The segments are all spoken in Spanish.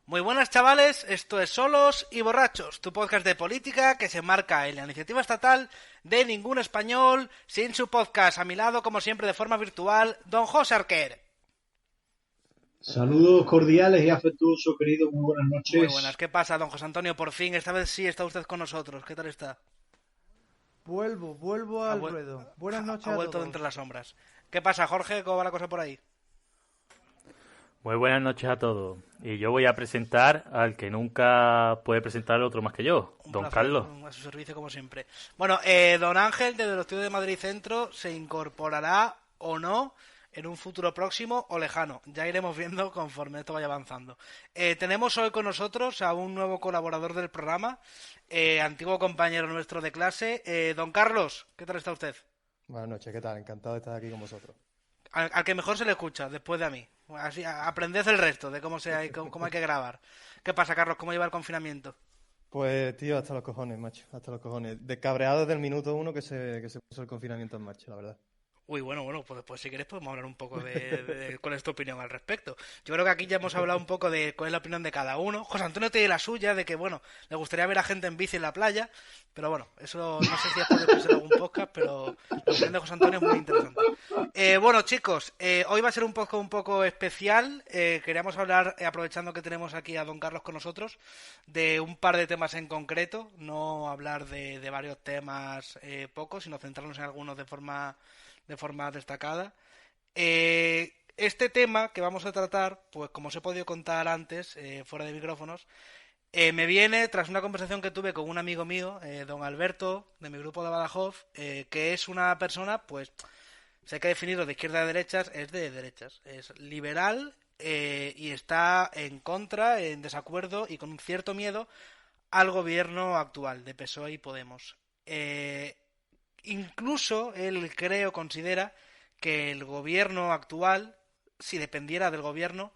Muy buenas chavales, esto es Solos y Borrachos, tu podcast de política que se marca en la iniciativa estatal de Ningún Español, sin su podcast, a mi lado como siempre de forma virtual, don José Arquer. Saludos cordiales y afectuosos, queridos, muy buenas Muy buenas, noches. ¿qué pasa don José Antonio? Por fin, esta vez sí está usted con nosotros, ¿qué tal está? Vuelvo Ha, al vuel- ruedo. Buenas ha noches a vuelto de entre todos. las sombras. ¿Qué pasa Jorge? ¿Cómo va la cosa por ahí? Muy buenas noches a todos. Y yo voy a presentar al que nunca puede presentar otro más que yo, Un don placer, Carlos. a su servicio como siempre. Bueno, don Ángel, desde los estudios de Madrid Centro, se incorporará o no en un futuro próximo o lejano. Ya iremos viendo conforme esto vaya avanzando. Tenemos hoy con nosotros a un nuevo colaborador del programa, antiguo compañero nuestro de clase, don Carlos. ¿Qué tal está usted? Buenas noches, ¿qué tal? Encantado de estar aquí con vosotros. Al que mejor se le escucha, después de a mí. Así, aprended el resto de cómo hay que grabar. ¿Qué pasa, Carlos? ¿Cómo lleva el confinamiento? Pues, tío, hasta los cojones, macho, hasta los cojones. Descabreado desde el minuto uno que se puso el confinamiento en marcha, la verdad. Uy, bueno, pues si quieres podemos hablar un poco de cuál es tu opinión al respecto. Yo creo que aquí ya hemos hablado un poco de cuál es la opinión de cada uno. José Antonio tiene la suya, de que, bueno, le gustaría ver a gente en bici en la playa, pero bueno, eso no sé si después de en algún podcast, pero la opinión de José Antonio es muy interesante. Bueno, chicos, hoy va a ser un poco especial. Queríamos hablar, aprovechando que tenemos aquí a don Carlos con nosotros, de un par de temas en concreto, no hablar de varios temas pocos, sino centrarnos en algunos de forma destacada. Este tema que vamos a tratar, pues como os he podido contar antes, fuera de micrófonos, me viene tras una conversación que tuve con un amigo mío, don Alberto, de mi grupo de Badajoz, que es una persona, pues, sé que definirlo de izquierda a derechas, es de derechas, es liberal y está en contra, en desacuerdo y con un cierto miedo al gobierno actual de PSOE y Podemos. Incluso él considera que el gobierno actual, si dependiera del gobierno,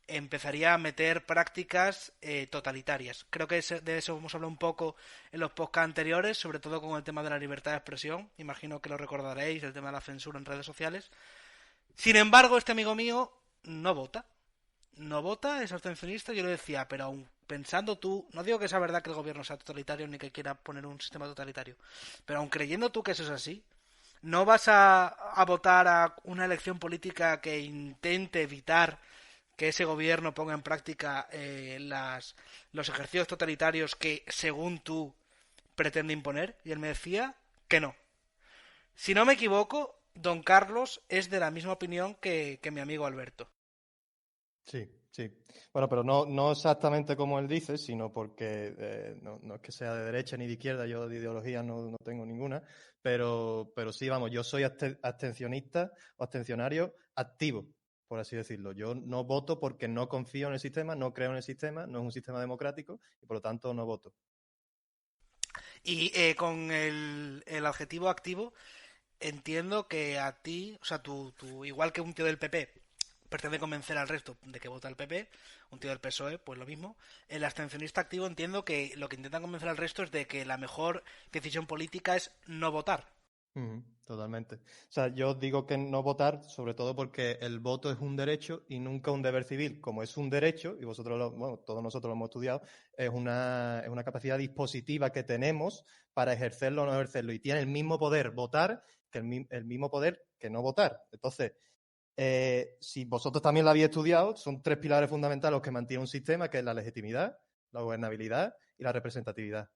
empezaría a meter prácticas totalitarias. Creo que de eso hemos hablado un poco en los podcasts anteriores, sobre todo con el tema de la libertad de expresión. Imagino que lo recordaréis, el tema de la censura en redes sociales. Sin embargo, este amigo mío no vota. No vota, es abstencionista. Yo le decía, pero aún pensando tú, no digo que sea verdad que el gobierno sea totalitario ni que quiera poner un sistema totalitario, pero aun creyendo tú que eso es así, no vas a votar a una elección política que intente evitar que ese gobierno ponga en práctica los ejercicios totalitarios que, según tú, pretende imponer. Y él me decía que no. Si no me equivoco, don Carlos es de la misma opinión que mi amigo Alberto. Sí, sí. Bueno, pero no exactamente como él dice, sino porque no es que sea de derecha ni de izquierda, yo de ideología no tengo ninguna, pero sí, vamos, yo soy abstencionista o abstencionario activo, por así decirlo. Yo no voto porque no confío en el sistema, no creo en el sistema, no es un sistema democrático y por lo tanto no voto. Y con el adjetivo activo, entiendo que a ti, o sea, tú, igual que un tío del PP, pretende convencer al resto de que vota el PP, un tío del PSOE, pues lo mismo. El abstencionista activo entiendo que lo que intentan convencer al resto es de que la mejor decisión política es no votar. Totalmente. O sea, yo digo que no votar, sobre todo porque el voto es un derecho y nunca un deber civil. Como es un derecho, y bueno, todos nosotros lo hemos estudiado, es una capacidad dispositiva que tenemos para ejercerlo o no ejercerlo. Y tiene el mismo poder votar que el mismo poder que no votar. Entonces, si vosotros también lo habéis estudiado, son tres pilares fundamentales los que mantienen un sistema, que es la legitimidad, la gobernabilidad y la representatividad.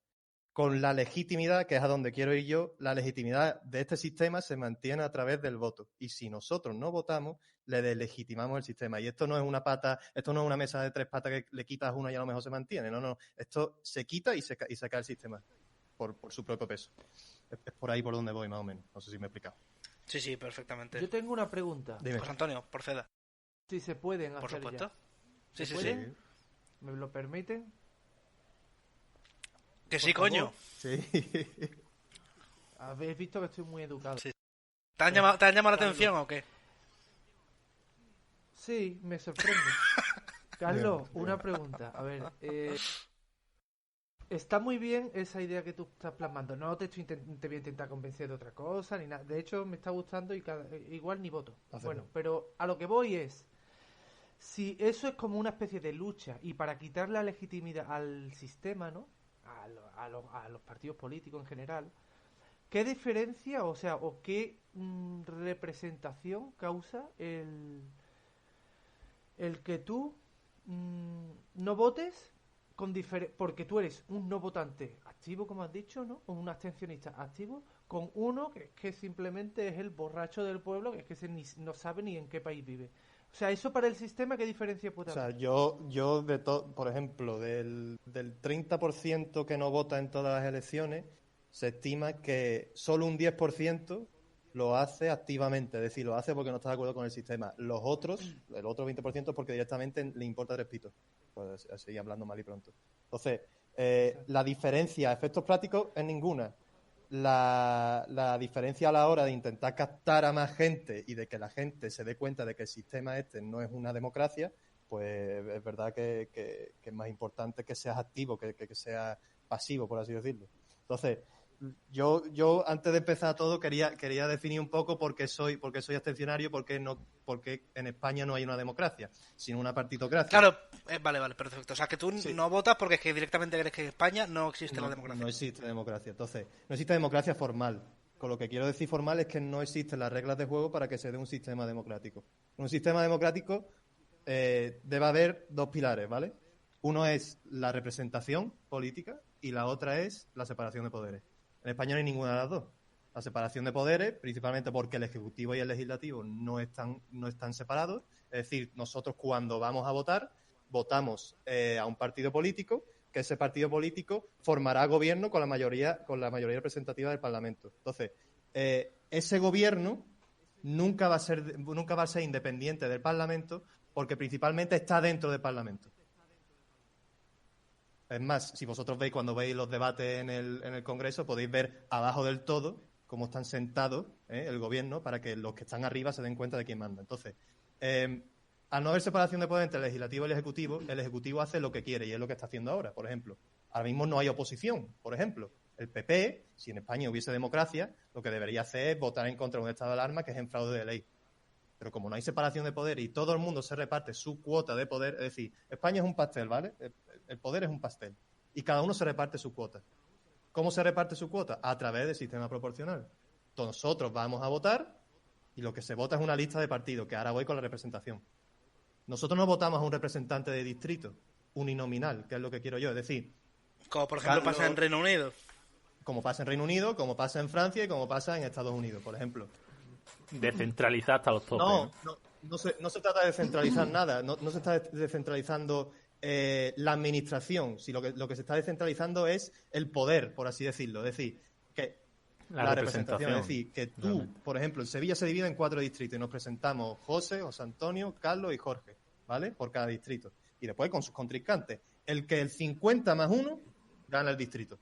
Con la legitimidad, que es a donde quiero ir yo, la legitimidad de este sistema se mantiene a través del voto. Y si nosotros no votamos, le deslegitimamos el sistema. Y esto no es esto no es una mesa de tres patas que le quitas una y a lo mejor se mantiene. No. Esto se quita y se cae el sistema por su propio peso. Es por ahí por donde voy, más o menos. No sé si me he explicado. Sí, perfectamente. Yo tengo una pregunta. Dime. José Antonio, proceda. Si se pueden Por hacer supuesto. ya. Sí. ¿Pueden? ¿Me lo permiten? Que Por sí, favor. coño. Sí. Habéis visto que estoy muy educado. Sí. ¿Te han llamado la Carlos. atención o qué? Sí, me sorprende. Carlos, una pregunta. A ver, está muy bien esa idea que tú estás plasmando. No te voy a intentar convencer de otra cosa ni nada. De hecho, me está gustando y igual ni voto. Acepto. Bueno, pero a lo que voy es, si eso es como una especie de lucha y para quitar la legitimidad al sistema, ¿no? A los partidos políticos en general, ¿qué diferencia, o sea, o qué representación causa el que tú no votes porque tú eres un no votante activo, como has dicho, ¿no? O un abstencionista activo, con uno que simplemente es el borracho del pueblo, que es que no sabe ni en qué país vive? O sea, eso para el sistema, ¿qué diferencia puede O haber? sea, yo por ejemplo, del 30% que no vota en todas las elecciones, se estima que solo un 10% lo hace activamente, es decir, lo hace porque no está de acuerdo con el sistema. Los otros, el otro 20% porque directamente le importa tres pitos. Pues seguir hablando mal y pronto. Entonces, la diferencia a efectos prácticos es ninguna. La diferencia a la hora de intentar captar a más gente y de que la gente se dé cuenta de que el sistema este no es una democracia, pues es verdad que es más importante que seas activo que seas pasivo, por así decirlo. Entonces, yo antes de empezar todo quería definir un poco por qué soy abstencionario, porque en España no hay una democracia, sino una partitocracia. Claro, vale, perfecto. O sea, que tú Sí. no votas porque es que directamente crees que en España no existe la democracia. No existe democracia. Entonces, no existe democracia formal. Con lo que quiero decir formal es que no existen las reglas de juego para que se dé un sistema democrático. En un sistema democrático debe haber dos pilares, ¿vale? Uno es la representación política y la otra es la separación de poderes. En España no hay ninguna de las dos. La separación de poderes, principalmente porque el Ejecutivo y el Legislativo no están separados. Es decir, nosotros cuando vamos a votar, votamos a un partido político, que ese partido político formará gobierno con la mayoría representativa del Parlamento. Entonces, ese gobierno nunca va a ser independiente del Parlamento, porque principalmente está dentro del Parlamento. Es más, si vosotros veis cuando veis los debates en el Congreso, podéis ver abajo del todo cómo están sentados el gobierno para que los que están arriba se den cuenta de quién manda. Entonces, al no haber separación de poder entre el Legislativo y el Ejecutivo hace lo que quiere y es lo que está haciendo ahora, por ejemplo. Ahora mismo no hay oposición, por ejemplo. El PP, si en España hubiese democracia, lo que debería hacer es votar en contra de un estado de alarma que es en fraude de ley. Pero como no hay separación de poder y todo el mundo se reparte su cuota de poder, es decir, España es un pastel, ¿vale? El poder es un pastel y cada uno se reparte su cuota. ¿Cómo se reparte su cuota? A través del sistema proporcional. Nosotros vamos a votar y lo que se vota es una lista de partidos, que ahora voy con la representación. Nosotros no votamos a un representante de distrito uninominal, que es lo que quiero yo, es decir... Como por ejemplo pasa en Reino Unido. Como pasa en Reino Unido, como pasa en Francia y como pasa en Estados Unidos, por ejemplo. Descentralizar hasta los topes. No se trata de descentralizar nada, no se está descentralizando la administración, si lo que se está descentralizando es el poder, por así decirlo, es decir, que la representación, es decir, que tú, realmente. Por ejemplo, en Sevilla se divide en 4 distritos y nos presentamos José, José Antonio, Carlos y Jorge, ¿vale? Por cada distrito. Y después con sus contrincantes. El que el 50 más 1 gana el distrito.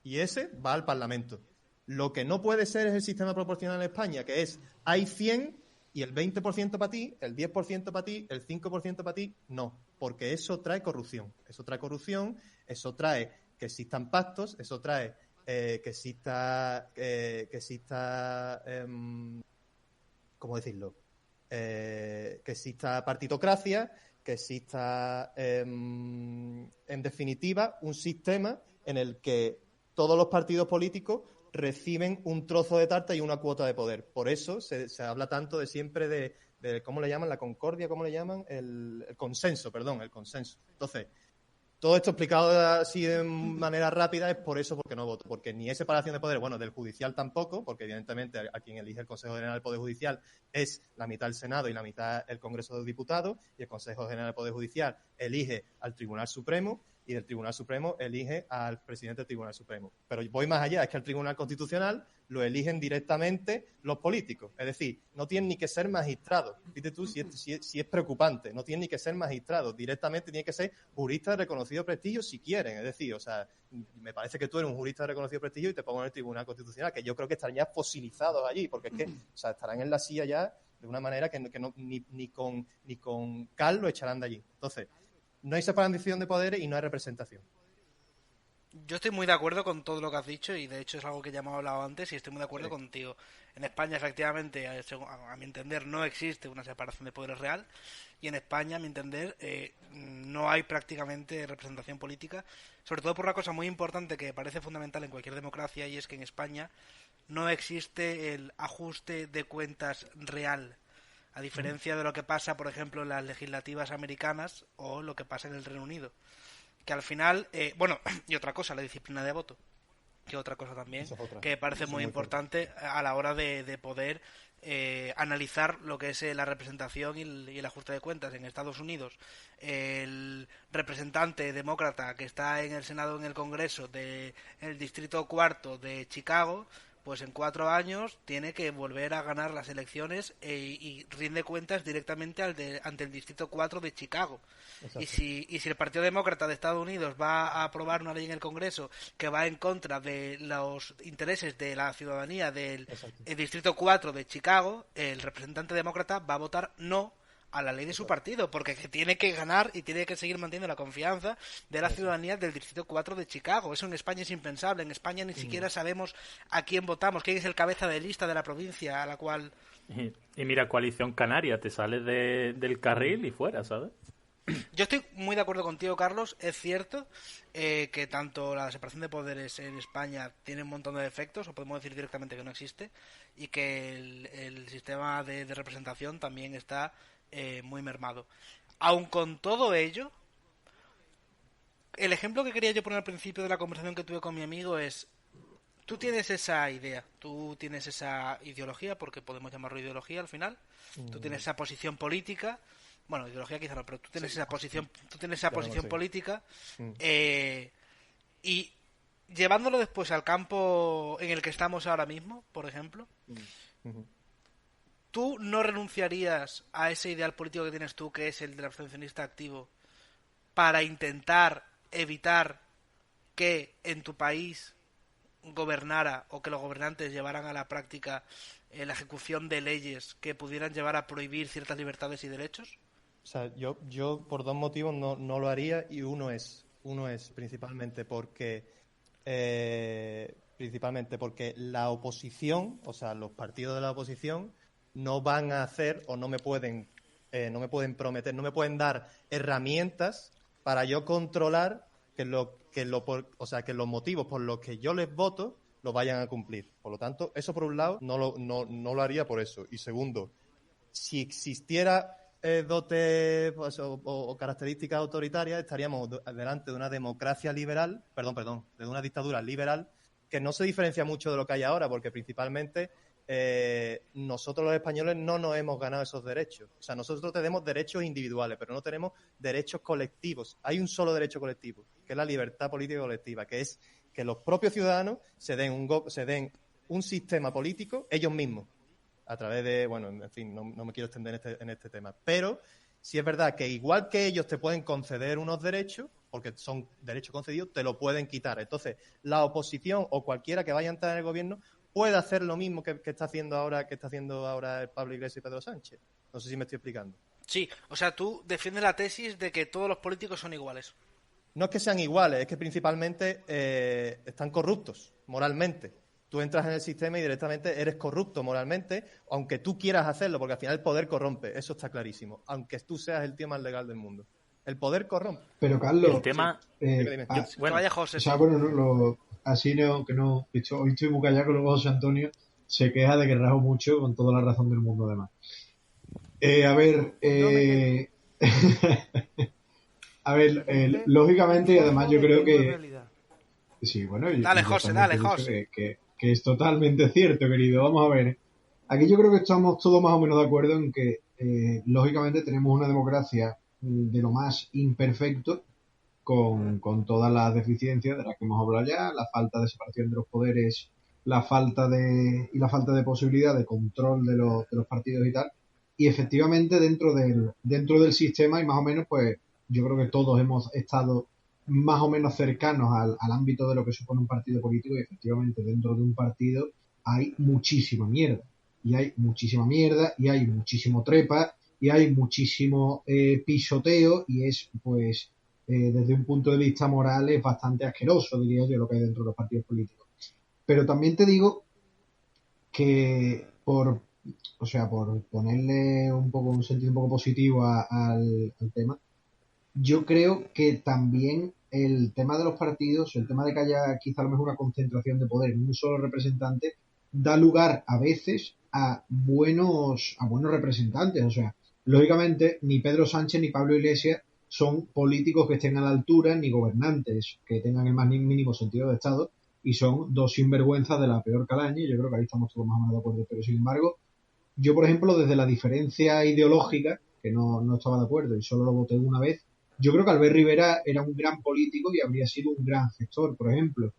Y ese va al Parlamento. Lo que no puede ser es el sistema proporcional en España, que es, hay 100 y el 20% para ti, el 10% para ti, el 5% para ti, no. Porque eso trae corrupción. Eso trae que existan pactos, eso trae que exista ¿cómo decirlo? Que exista partitocracia, que exista, en definitiva, un sistema en el que todos los partidos políticos reciben un trozo de tarta y una cuota de poder. Por eso se habla tanto de siempre de ¿cómo le llaman? La concordia, ¿cómo le llaman? El consenso, perdón, el consenso. Entonces, todo esto explicado así de manera rápida es por eso, porque no voto. Porque ni hay separación de poder, bueno, del judicial tampoco, porque evidentemente a quien elige el Consejo General del Poder Judicial es la mitad el Senado y la mitad el Congreso de los Diputados, y el Consejo General del Poder Judicial elige al Tribunal Supremo, y del Tribunal Supremo elige al presidente del Tribunal Supremo. Pero voy más allá, es que al Tribunal Constitucional lo eligen directamente los políticos. Es decir, no tienen ni que ser magistrados. Fíjate tú si es preocupante. No tienen ni que ser magistrados. Directamente tienen que ser juristas de reconocido prestigio si quieren. Es decir, o sea, me parece que tú eres un jurista de reconocido prestigio y te pongo en el Tribunal Constitucional, que yo creo que estarían ya fosilizados allí, porque es que, o sea, estarán en la silla ya de una manera que no, ni con cal lo echarán de allí. Entonces, no hay separación de poderes y no hay representación. Yo estoy muy de acuerdo con todo lo que has dicho y de hecho es algo que ya hemos hablado antes y estoy muy de acuerdo Sí. contigo. En España, efectivamente, a mi entender, no existe una separación de poderes real y en España, a mi entender, no hay prácticamente representación política, sobre todo por una cosa muy importante que parece fundamental en cualquier democracia y es que en España no existe el ajuste de cuentas real, a diferencia de lo que pasa, por ejemplo, en las legislativas americanas o lo que pasa en el Reino Unido. Que al final, bueno, y otra cosa, la disciplina de voto, que otra cosa también, Esa es otra. que parece Eso es muy muy fuerte. importante a la hora de poder analizar lo que es la representación y el ajuste de cuentas. En Estados Unidos, el representante demócrata que está en el Senado, en el Congreso, del Distrito Cuarto de Chicago, pues en 4 años tiene que volver a ganar las elecciones y rinde cuentas directamente ante el Distrito 4 de Chicago. Exacto. Y si el Partido Demócrata de Estados Unidos va a aprobar una ley en el Congreso que va en contra de los intereses de la ciudadanía del Exacto. Distrito 4 de Chicago, el representante demócrata va a votar no a la ley de su Exacto. partido, porque tiene que ganar y tiene que seguir manteniendo la confianza de la Exacto. ciudadanía del Distrito 4 de Chicago. Eso en España es impensable. En España ni Mm. siquiera sabemos a quién votamos, quién es el cabeza de lista de la provincia a la cual... Y mira, Coalición Canaria, te sales del carril y fuera, ¿sabes? Yo estoy muy de acuerdo contigo, Carlos. Es cierto que tanto la separación de poderes en España tiene un montón de defectos, o podemos decir directamente que no existe, y que el sistema de representación también está muy mermado. Aun con todo ello, el ejemplo que quería yo poner al principio de la conversación que tuve con mi amigo es: tú tienes esa idea, tú tienes esa ideología, porque podemos llamarlo ideología al final, tú tienes esa posición política, bueno, ideología quizá no, pero tú tienes Sí. esa posición, tú tienes esa Llamémoslo posición así. política, Mm. y llevándolo después al campo en el que estamos ahora mismo, por ejemplo, Ujú. ¿tú no renunciarías a ese ideal político que tienes tú, que es el del abstencionista activo, para intentar evitar que en tu país gobernara o que los gobernantes llevaran a la práctica la ejecución de leyes que pudieran llevar a prohibir ciertas libertades y derechos? O sea, yo por dos motivos no lo haría y uno es principalmente porque la oposición, o sea, los partidos de la oposición no van a hacer o no me pueden prometer, no me pueden dar herramientas para yo controlar que los motivos por los que yo les voto los vayan a cumplir. Por lo tanto, eso por un lado no lo haría por eso. Y segundo, si existiera dotes pues, o características autoritarias, estaríamos delante de una democracia liberal, perdón, de una dictadura liberal que no se diferencia mucho de lo que hay ahora, porque principalmente nosotros los españoles no nos hemos ganado esos derechos. O sea, nosotros tenemos derechos individuales, pero no tenemos derechos colectivos. Hay un solo derecho colectivo, que es la libertad política colectiva, que es que los propios ciudadanos se den un sistema político ellos mismos, a través de, bueno, en fin, no me quiero extender en este tema, pero sí es verdad que igual que ellos te pueden conceder unos derechos, porque son derechos concedidos, te lo pueden quitar. Entonces, la oposición o cualquiera que vaya a entrar en el gobierno puede hacer lo mismo que está haciendo ahora el Pablo Iglesias y Pedro Sánchez. No sé si me estoy explicando. Sí, o sea, tú defiendes la tesis de que todos los políticos son iguales. No es que sean iguales, es que principalmente están corruptos moralmente. Tú entras en el sistema y directamente eres corrupto moralmente, aunque tú quieras hacerlo, porque al final el poder corrompe, eso está clarísimo, aunque tú seas el tío más legal del mundo. El poder corrompe. Pero Carlos, El tema... Dime. ah, Que vaya José, o sea, sí. bueno, así no, que no, hoy estoy muy callado, que luego José Antonio se queja de que rajo mucho con toda la razón del mundo además. A ver, a ver, lógicamente, y además yo creo que sí, bueno, Dale, yo José, también dale, te he dicho José. que es totalmente cierto, querido. Vamos a ver. Aquí yo creo que estamos todos más o menos de acuerdo en que, lógicamente, tenemos una democracia de lo más imperfecto, con todas las deficiencias de las que hemos hablado ya, la falta de separación de los poderes, la falta de posibilidad de control de los partidos y tal. Y efectivamente, dentro del sistema, y más o menos, pues yo creo que todos hemos estado más o menos cercanos al ámbito de lo que supone un partido político, y efectivamente dentro de un partido hay muchísima mierda. Y hay muchísima mierda, y hay muchísimo trepa, y hay muchísimo pisoteo, y es pues desde un punto de vista moral es bastante asqueroso, diría yo, lo que hay dentro de los partidos políticos. Pero también te digo que por ponerle un sentido un poco positivo al tema, yo creo que también el tema de los partidos, el tema de que haya quizá a lo mejor una concentración de poder en un solo representante, da lugar a veces a buenos representantes. O sea, lógicamente ni Pedro Sánchez ni Pablo Iglesias son políticos que estén a la altura ni gobernantes que tengan el más mínimo sentido de Estado, y son dos sinvergüenzas de la peor calaña, y yo creo que ahí estamos todos más o menos de acuerdo. Pero sin embargo, yo, por ejemplo, desde la diferencia ideológica, que no estaba de acuerdo y solo lo voté una vez, yo creo que Albert Rivera era un gran político y habría sido un gran gestor, por ejemplo.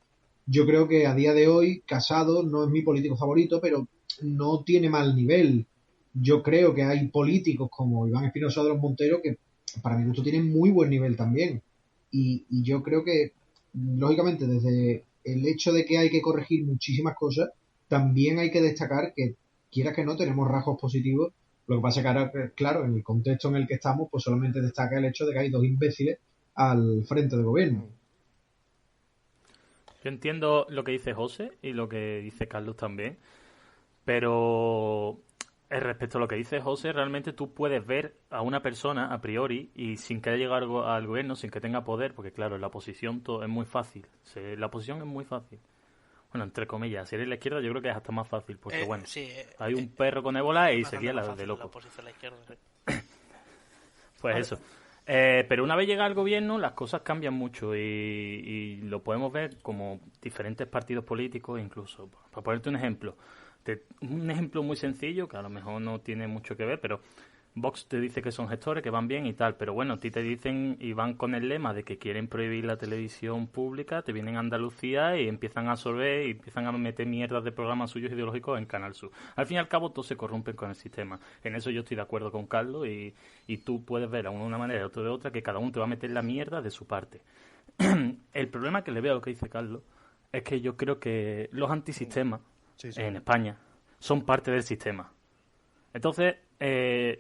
Yo creo que a día de hoy Casado no es mi político favorito, pero no tiene mal nivel. Yo creo que hay políticos como Iván Espinosa de los Monteros que para mi gusto tienen muy buen nivel también. Y yo creo que, lógicamente, desde el hecho de que hay que corregir muchísimas cosas, también hay que destacar que, quiera que no, tenemos rasgos positivos. Lo que pasa es que ahora, claro, en el contexto en el que estamos, pues solamente destaca el hecho de que hay dos imbéciles al frente del gobierno. Yo entiendo lo que dice José y lo que dice Carlos también, pero respecto a lo que dice José, realmente tú puedes ver a una persona a priori y sin que haya llegado al gobierno, sin que tenga poder, porque claro, en la oposición todo es muy fácil. La oposición es muy fácil. Bueno, entre comillas, si eres la izquierda yo creo que es hasta más fácil, porque bueno, sí, hay un perro con ébola y bastante sería más la fácil de la loco. oposición a la izquierda, sí. Pues eso. Pero una vez llega al gobierno, las cosas cambian mucho y lo podemos ver como diferentes partidos políticos, incluso. Para ponerte un ejemplo muy sencillo, que a lo mejor no tiene mucho que ver, pero Vox te dice que son gestores, que van bien y tal, pero bueno, a ti te dicen y van con el lema de que quieren prohibir la televisión pública, te vienen a Andalucía y empiezan a absorber y empiezan a meter mierdas de programas suyos ideológicos en Canal Sur. Al fin y al cabo, todos se corrompen con el sistema. En eso yo estoy de acuerdo con Carlos y tú puedes ver a uno de una manera y a otro de otra que cada uno te va a meter la mierda de su parte. El problema que le veo a lo que dice Carlos es que yo creo que los antisistemas en España son parte del sistema. Entonces,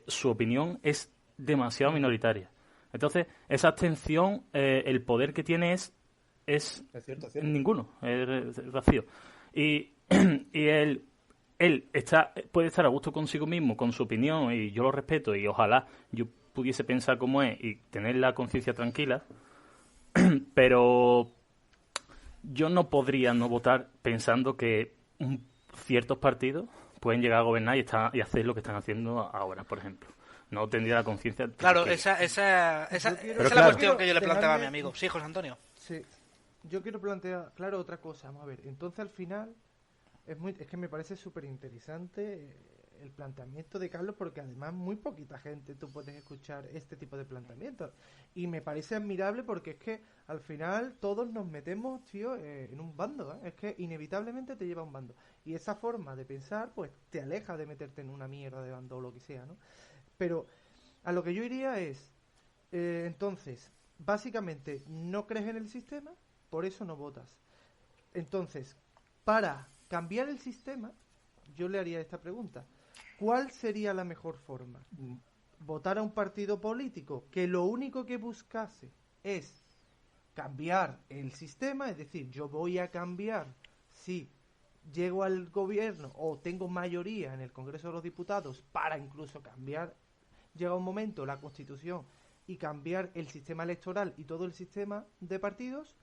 su opinión es demasiado minoritaria. Entonces, esa abstención, el poder que tiene es cierto. ninguno, es vacío. Y él puede estar a gusto consigo mismo, con su opinión, y yo lo respeto, y ojalá yo pudiese pensar como es y tener la conciencia tranquila, pero yo no podría no votar pensando que ciertos partidos pueden llegar a gobernar y hacer lo que están haciendo ahora, por ejemplo. No tendría la conciencia. Claro, esa es la cuestión que yo le planteaba a mi amigo. Sí, José Antonio. Sí. Yo quiero plantear, claro, otra cosa. Vamos a ver. Entonces, al final, es que me parece súper interesante el planteamiento de Carlos, porque además muy poquita gente tú puedes escuchar este tipo de planteamientos. Y me parece admirable porque es que al final todos nos metemos, tío, en un bando, ¿eh? Es que inevitablemente te lleva a un bando. Y esa forma de pensar, pues te aleja de meterte en una mierda de bando o lo que sea, ¿no? Pero a lo que yo iría es, entonces, básicamente, no crees en el sistema, por eso no votas. Entonces, para cambiar el sistema, yo le haría esta pregunta. ¿Cuál sería la mejor forma? ¿Votar a un partido político que lo único que buscase es cambiar el sistema? Es decir, yo voy a cambiar si llego al gobierno o tengo mayoría en el Congreso de los Diputados para incluso cambiar, llega un momento, la Constitución y cambiar el sistema electoral y todo el sistema de partidos.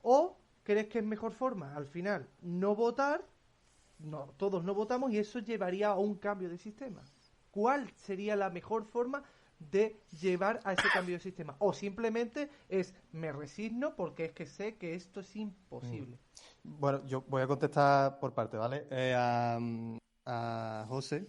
¿O crees que es mejor forma, al final, no votar? No, todos no votamos y eso llevaría a un cambio de sistema. ¿Cuál sería la mejor forma de llevar a ese cambio de sistema? O simplemente es, me resigno porque es que sé que esto es imposible. Bueno, yo voy a contestar por parte, ¿vale? A José.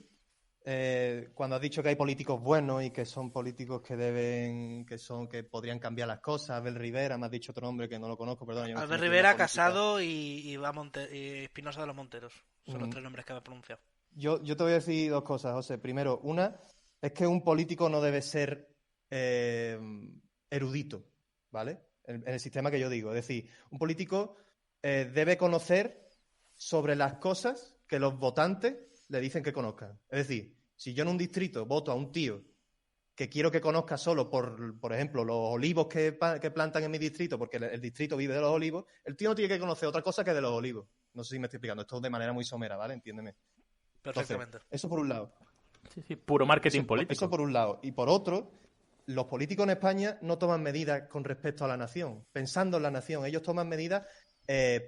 Cuando has dicho que hay políticos buenos y que son políticos que podrían cambiar las cosas, Abel Rivera, me has dicho otro nombre que no lo conozco, perdón. Albert Rivera, Casado y Espinosa de los Monteros. Son los tres nombres que me he pronunciado. Yo te voy a decir dos cosas, José. Primero, una es que un político no debe ser erudito, ¿vale? En el sistema que yo digo. Es decir, un político debe conocer sobre las cosas que los votantes le dicen que conozcan. Es decir, si yo en un distrito voto a un tío que quiero que conozca solo por ejemplo, los olivos que plantan en mi distrito, porque el distrito vive de los olivos, el tío no tiene que conocer otra cosa que de los olivos. No sé si me estoy explicando. Esto de manera muy somera, ¿vale? Entiéndeme. Perfectamente. Entonces, eso por un lado. Sí, puro marketing político. Eso por un lado. Y por otro, los políticos en España no toman medidas con respecto a la nación, pensando en la nación. Ellos toman medidas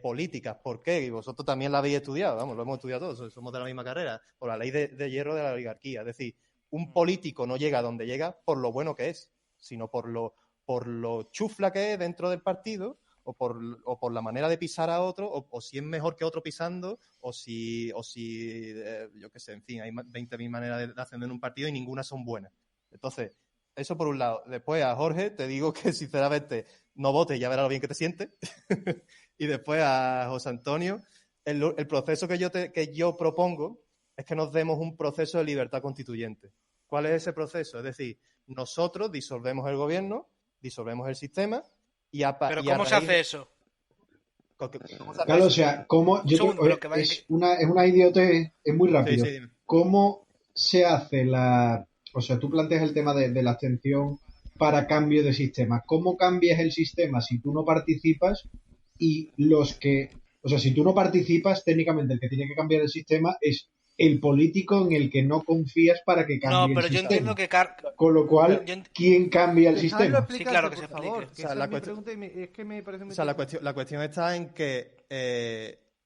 políticas. ¿Por qué? Y vosotros también la habéis estudiado, vamos, lo hemos estudiado todos, somos de la misma carrera, por la ley de hierro de la oligarquía. Es decir, un político no llega a donde llega por lo bueno que es, sino por lo chufla que es dentro del partido, o por la manera de pisar a otro, o si es mejor que otro pisando, o si yo qué sé, en fin, hay 20.000 maneras de hacerlo en un partido y ninguna son buenas. Entonces, eso por un lado. Después a Jorge te digo que sinceramente no votes, ya verás lo bien que te sientes. Y después a José Antonio, el proceso que yo propongo es que nos demos un proceso de libertad constituyente. ¿Cuál es ese proceso? Es decir, nosotros disolvemos el gobierno, disolvemos el sistema y ¿Pero cómo se hace eso? Claro, o sea, ¿cómo? Es una idiotez, es muy rápido. Sí, dime. ¿Cómo se hace o sea, tú planteas el tema de la abstención para cambio de sistema. ¿Cómo cambias el sistema si tú no participas y o sea, si tú no participas, técnicamente el que tiene que cambiar el sistema es el político en el que no confías para que cambie el sistema? No, pero yo entiendo que... Con lo cual, ¿quién cambia el sistema? Sí, claro, que se por favor, explique. que esa es mi pregunta y es que me parece muy... O sea, la cuestión está en que,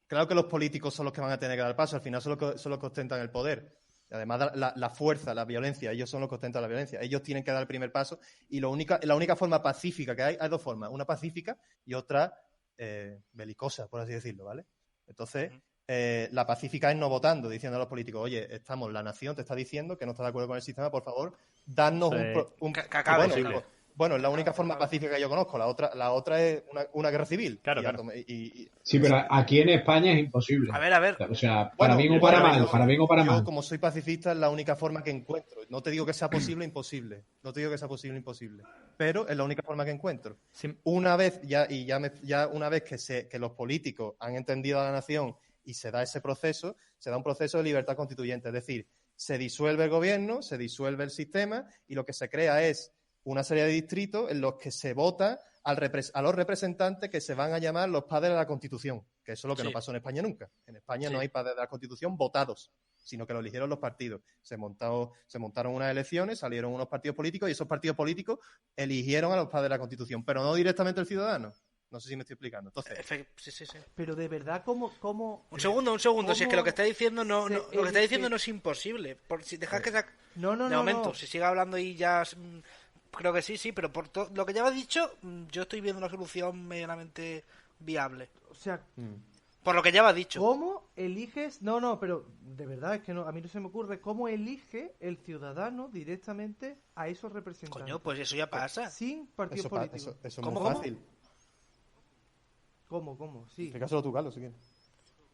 claro que los políticos son los que van a tener que dar paso, al final son los que ostentan el poder. Y además, la fuerza, la violencia, ellos son los que ostentan la violencia. Ellos tienen que dar el primer paso y la única forma pacífica que hay dos formas, una pacífica y otra belicosa, por así decirlo, ¿vale? Entonces, la pacífica es no votando, diciendo a los políticos, oye, la nación te está diciendo que no está de acuerdo con el sistema, por favor, dadnos un que acabe, bueno, es la única forma pacífica que yo conozco. La otra es una guerra civil. Claro. Sí, pero aquí en España es imposible. A ver. O sea, para bien o para mal, para bien o para mal. Yo, como soy pacifista, es la única forma que encuentro. No te digo que sea posible, imposible. No te digo que sea posible, imposible. Pero es la única forma que encuentro. Sí. Una vez una vez que los políticos han entendido a la nación y se da ese proceso, se da un proceso de libertad constituyente. Es decir, se disuelve el gobierno, se disuelve el sistema y lo que se crea es una serie de distritos en los que se vota a los representantes que se van a llamar los padres de la Constitución, que eso es lo que no pasó en España nunca. En España no hay padres de la Constitución votados, sino que lo eligieron los partidos. Se montaron unas elecciones, salieron unos partidos políticos y esos partidos políticos eligieron a los padres de la Constitución, pero no directamente el ciudadano. No sé si me estoy explicando. Entonces, sí. Pero de verdad, ¿cómo? Un segundo. Si es que lo que está diciendo no es imposible. Si dejas que de momento, si sigue hablando y ya... Creo que sí, pero por lo que ya has dicho, yo estoy viendo una solución medianamente viable. O sea, por lo que ya has dicho. ¿Cómo eliges? No, pero de verdad es que a mí no se me ocurre cómo elige el ciudadano directamente a esos representantes. Coño, pues eso ya pasa. Sin partidos políticos. Eso es muy fácil. ¿Cómo? Sí. Explícaselo tú, Carlos, si quieres.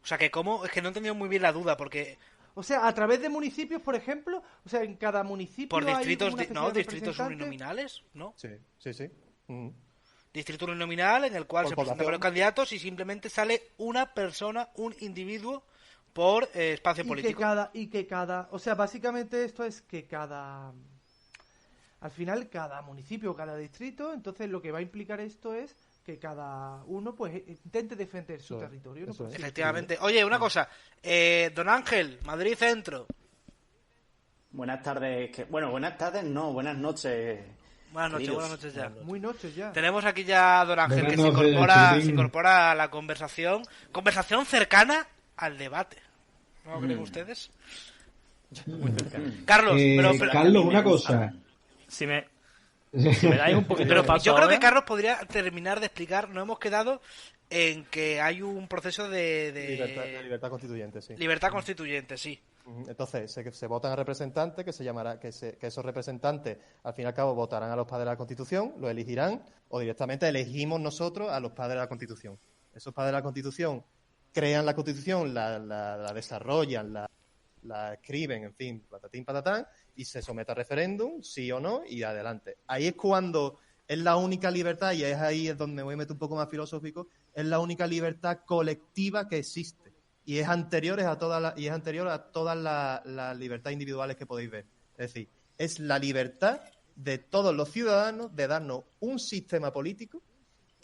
O sea, que cómo... Es que no he entendido muy bien la duda, porque... O sea, a través de municipios, por ejemplo, o sea, en cada municipio por distritos, hay distritos uninominales, ¿no? Sí. Distrito uninominal en el cual Por se presentan población. varios candidatos y simplemente sale una persona, un individuo por espacio político. O sea, básicamente esto es que al final cada municipio, cada distrito, entonces lo que va a implicar esto es que cada uno pues intente defender su territorio. ¿No? Eso es. Efectivamente. Oye, una cosa. Don Ángel, Madrid Centro. Buenas tardes. Buenas tardes, no, buenas noches. Buenas noches ya. Muy noches ya. Tenemos aquí ya a Don Ángel Buenas que se noches, incorpora a la conversación. Conversación cercana al debate. ¿No lo creen ustedes? Muy cercano. Carlos, pero Carlos, una cosa. Si me dais un poquito de paso yo creo que ahora. Carlos podría terminar de explicar. No hemos quedado en que hay un proceso de Libertad constituyente, sí. Libertad constituyente, sí. Entonces, se votan a representantes, que esos representantes, al fin y al cabo, votarán a los padres de la Constitución, lo elegirán, o directamente elegimos nosotros a los padres de la Constitución. Esos padres de la Constitución crean la Constitución, la desarrollan, la escriben, en fin, patatín, patatán, y se somete a referéndum, sí o no, y adelante. Ahí es cuando es la única libertad, y ahí es donde me voy a meter un poco más filosófico, es la única libertad colectiva que existe. Y es anterior a todas las libertades individuales que podéis ver. Es decir, es la libertad de todos los ciudadanos de darnos un sistema político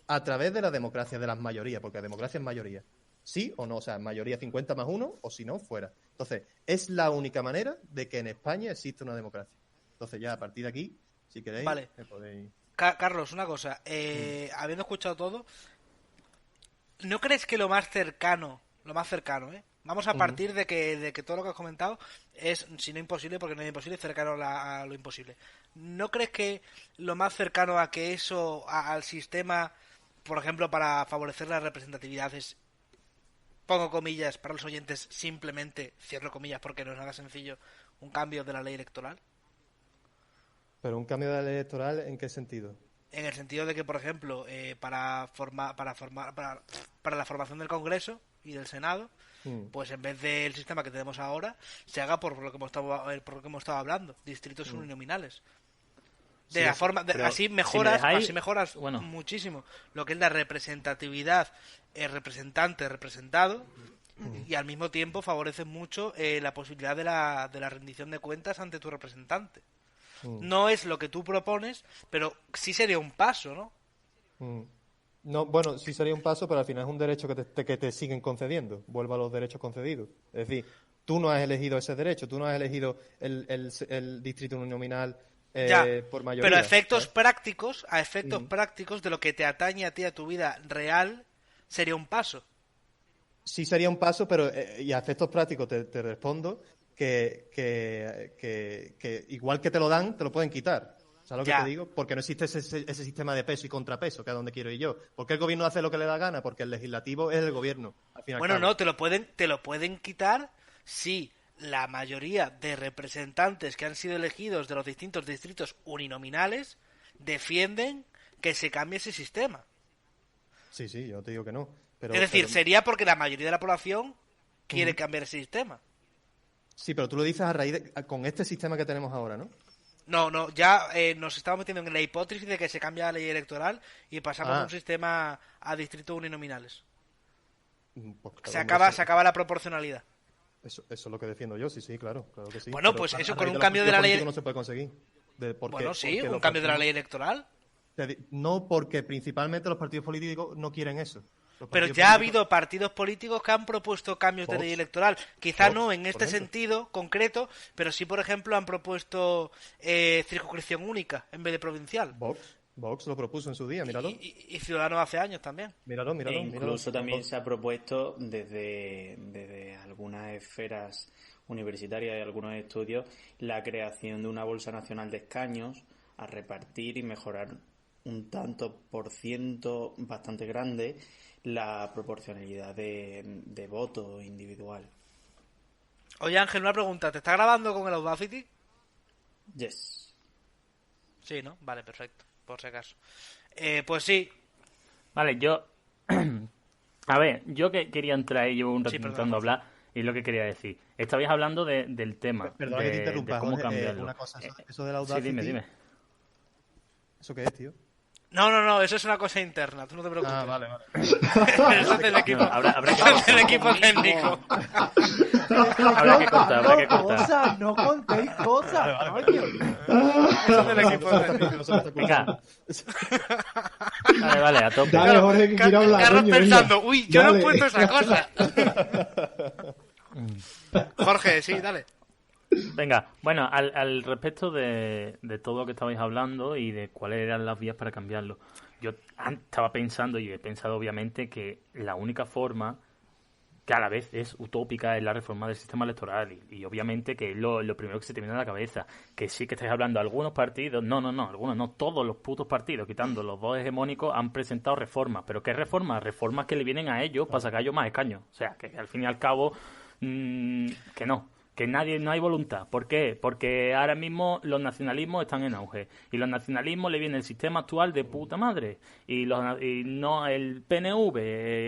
a través de la democracia de las mayorías, porque la democracia es mayoría. Sí o no, o sea, mayoría 50 más 1, o si no, fuera. Entonces, es la única manera de que en España exista una democracia. Entonces, ya a partir de aquí, si queréis, vale. me podéis... Carlos, una cosa. Habiendo escuchado todo, ¿no crees que lo más cercano, vamos a partir de que todo lo que has comentado es, si no imposible, porque no es imposible, cercano a lo imposible? ¿No crees que lo más cercano a que eso, al sistema, por ejemplo, para favorecer la representatividad es, pongo comillas para los oyentes, simplemente, cierro comillas porque no es nada sencillo, un cambio de la ley electoral? ¿Pero un cambio de la ley electoral en qué sentido? En el sentido de que, por ejemplo, para la formación del Congreso y del Senado, pues en vez del sistema que tenemos ahora, se haga por lo que hemos estado hablando, distritos uninominales. De Sí, la forma, así mejoras, bueno, muchísimo lo que es la representatividad, representante, representado, y al mismo tiempo favoreces mucho la posibilidad de la rendición de cuentas ante tu representante. No es lo que tú propones, pero sí sería un paso, ¿no? No, bueno, sí sería un paso, pero al final es un derecho que te siguen concediendo. Vuelva a los derechos concedidos. Es decir, tú no has elegido ese derecho, tú no has elegido el distrito uninominal por mayoría. Pero a efectos prácticos de lo que te atañe a ti, a tu vida real, sería un paso. Sí sería un paso, pero y a efectos prácticos te respondo que igual que te lo dan, te lo pueden quitar. ¿Sabes lo que te digo? Porque no existe ese sistema de peso y contrapeso, que es a donde quiero ir yo. ¿Por qué el gobierno hace lo que le da gana? Porque el legislativo es el gobierno. Bueno, no, te lo pueden quitar si la mayoría de representantes que han sido elegidos de los distintos distritos uninominales defienden que se cambie ese sistema. Sí, yo te digo que no. Es decir, sería porque la mayoría de la población quiere cambiar ese sistema. Sí, pero tú lo dices a raíz con este sistema que tenemos ahora, ¿no? No, ya nos estamos metiendo en la hipótesis de que se cambia la ley electoral y pasamos a un sistema a distritos uninominales. Pues claro, se acaba la proporcionalidad. Eso es lo que defiendo yo, sí, claro que sí. Bueno, pero pues eso con un cambio de la ley... no se puede conseguir. Un cambio de la ley electoral. No, porque principalmente los partidos políticos no quieren eso. Pero ya ha habido partidos políticos que han propuesto cambios de ley electoral. Quizá no en este sentido concreto, pero sí, por ejemplo, han propuesto circunscripción única en vez de provincial. Vox lo propuso en su día, míralo. Y Ciudadanos hace años también. Míralo. Incluso también se ha propuesto desde algunas esferas universitarias y algunos estudios la creación de una bolsa nacional de escaños a repartir y mejorar un tanto por ciento bastante grande la proporcionalidad de voto individual. Oye, Ángel, una pregunta. ¿Te está grabando con el Audacity? Yes. Sí, ¿no? Vale, perfecto. Por si acaso. Pues sí. Vale, yo... A ver, yo que quería entrar y llevo un rato intentando hablar, y lo que quería decir. Estabais hablando del tema. Perdona que te interrumpa, de cómo cambiarlo. Una cosa, eso del Audacity... Sí, dime. ¿Eso qué es, tío? No, eso es una cosa interna, tú no te preocupes. Ah, vale. Eso es del equipo. Habrá del equipo técnico. Habrá que cortar. Cosas, no contéis cosas, coño. Eso es del equipo técnico. Venga. Vale, a tope. Dale, Jorge, que quiero hablar. Carlos coño, pensando, venga. uy, yo no Dale. he puesto esa cosa. Jorge, sí, dale. Venga, bueno, al respecto de todo lo que estabais hablando y de cuáles eran las vías para cambiarlo, yo estaba pensando y he pensado obviamente que la única forma que a la vez es utópica es la reforma del sistema electoral y obviamente que es lo primero que se te viene a la cabeza, que sí que estáis hablando algunos partidos, no, algunos no, todos los putos partidos, quitando los dos hegemónicos, han presentado reformas, pero ¿qué reformas? Reformas que le vienen a ellos para sacar ellos más escaños, o sea, que al fin y al cabo que no hay voluntad. ¿Por qué? Porque ahora mismo los nacionalismos están en auge y los nacionalismos le viene el sistema actual de puta madre y no el PNV,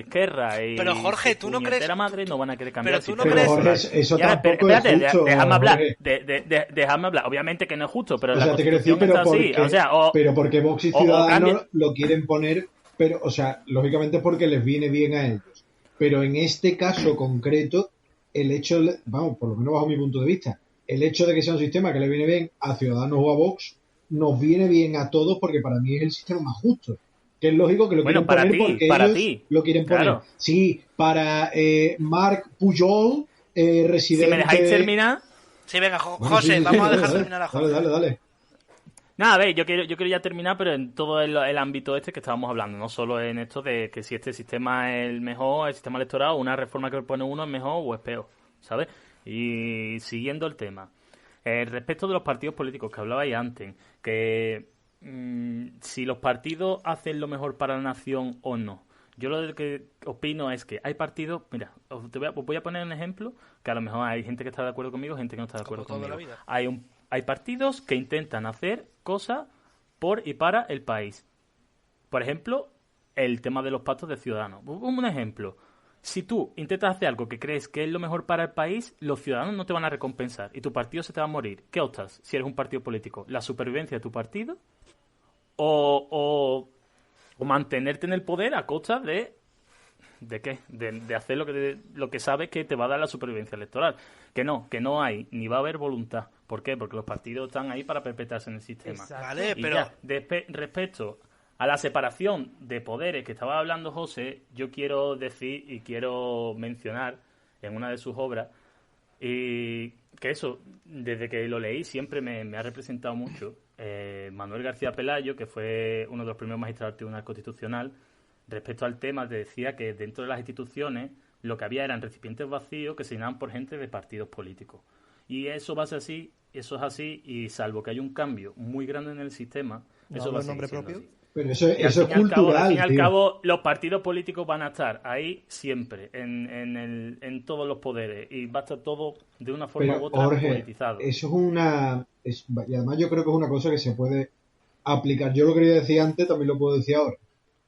Esquerra y pero Jorge, ¿tú no crees? Madre no van a querer cambiar Pero tú no Pero crees. Jorge, eso Ya, tampoco espérate, es justo. déjame hablar. Jorge. Déjame hablar. Obviamente que no es justo, pero O la sea, te quiero decir, Constitución pero está así. porque, O sea, pero porque Vox y o Ciudadanos cambien. lo quieren poner, pero, o sea, lógicamente porque les viene bien a ellos. Pero en este caso concreto, el hecho, vamos, por lo menos bajo mi punto de vista, el hecho de que sea un sistema que le viene bien a Ciudadanos o a Vox, nos viene bien a todos porque para mí es el sistema más justo. Que es lógico que lo Bueno, quieren para poner ti, porque para ellos ti. lo quieren poner. Claro. Sí, para Marc Pujol, residente... Si me dejáis terminar... Sí, venga, Bueno, José, sí, vamos a dale, dejar dale, terminar a José. Dale. Nada, a ver, yo quiero ya terminar, pero en todo el ámbito este que estábamos hablando, no solo en esto de que si este sistema es el mejor, el sistema electoral, o una reforma que propone uno es mejor o es peor, ¿sabes? Y siguiendo el tema, respecto de los partidos políticos que hablabais antes, que si los partidos hacen lo mejor para la nación o no. Yo lo que opino es que hay partidos, mira, os voy a poner un ejemplo, que a lo mejor hay gente que está de acuerdo conmigo, gente que no está de acuerdo Como toda conmigo. la vida. Hay partidos que intentan hacer cosas por y para el país. Por ejemplo, el tema de los pactos de ciudadanos. Un ejemplo. Si tú intentas hacer algo que crees que es lo mejor para el país, los ciudadanos no te van a recompensar y tu partido se te va a morir. ¿Qué optas si eres un partido político? ¿La supervivencia de tu partido? ¿O mantenerte en el poder a costa de qué? De hacer lo que sabes que te va a dar la supervivencia electoral. Que no hay, ni va a haber voluntad. ¿Por qué? Porque los partidos están ahí para perpetuarse en el sistema. Exacto. Vale, Y pero... ya, respecto a la separación de poderes que estaba hablando José, yo quiero decir y quiero mencionar en una de sus obras y que eso, desde que lo leí, siempre me ha representado mucho. Manuel García Pelayo, que fue uno de los primeros magistrados del Tribunal Constitucional, respecto al tema, te decía que dentro de las instituciones lo que había eran recipientes vacíos que se llenaban por gente de partidos políticos. Y eso va a ser así, eso es así, y salvo que haya un cambio muy grande en el sistema, eso va a seguir siendo así. Pero eso Y al es fin y al cabo- cultural, al fin y al tío. cabo, los partidos políticos van a estar ahí siempre, en todos los poderes, y va a estar todo de una forma Pero, u otra Jorge, politizado. eso es y además yo creo que es una cosa que se puede aplicar. Yo lo quería decir antes, también lo puedo decir ahora.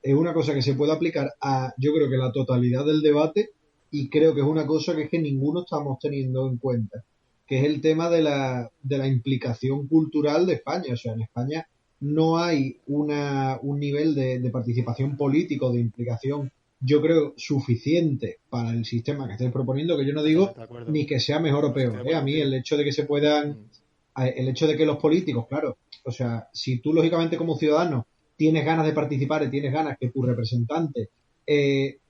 Es una cosa que se puede aplicar a, yo creo que la totalidad del debate, y creo que es una cosa que es que ninguno estamos teniendo en cuenta, que es el tema de la implicación cultural de España. O sea, en España no hay un nivel de participación político, de implicación, yo creo, suficiente para el sistema que estáis proponiendo, que yo no digo De acuerdo. ni que sea mejor o Estoy de peor. acuerdo A mí contigo. el hecho de que se puedan, el hecho de que los políticos, claro, o sea, si tú lógicamente como ciudadano tienes ganas de participar y tienes ganas que tu representante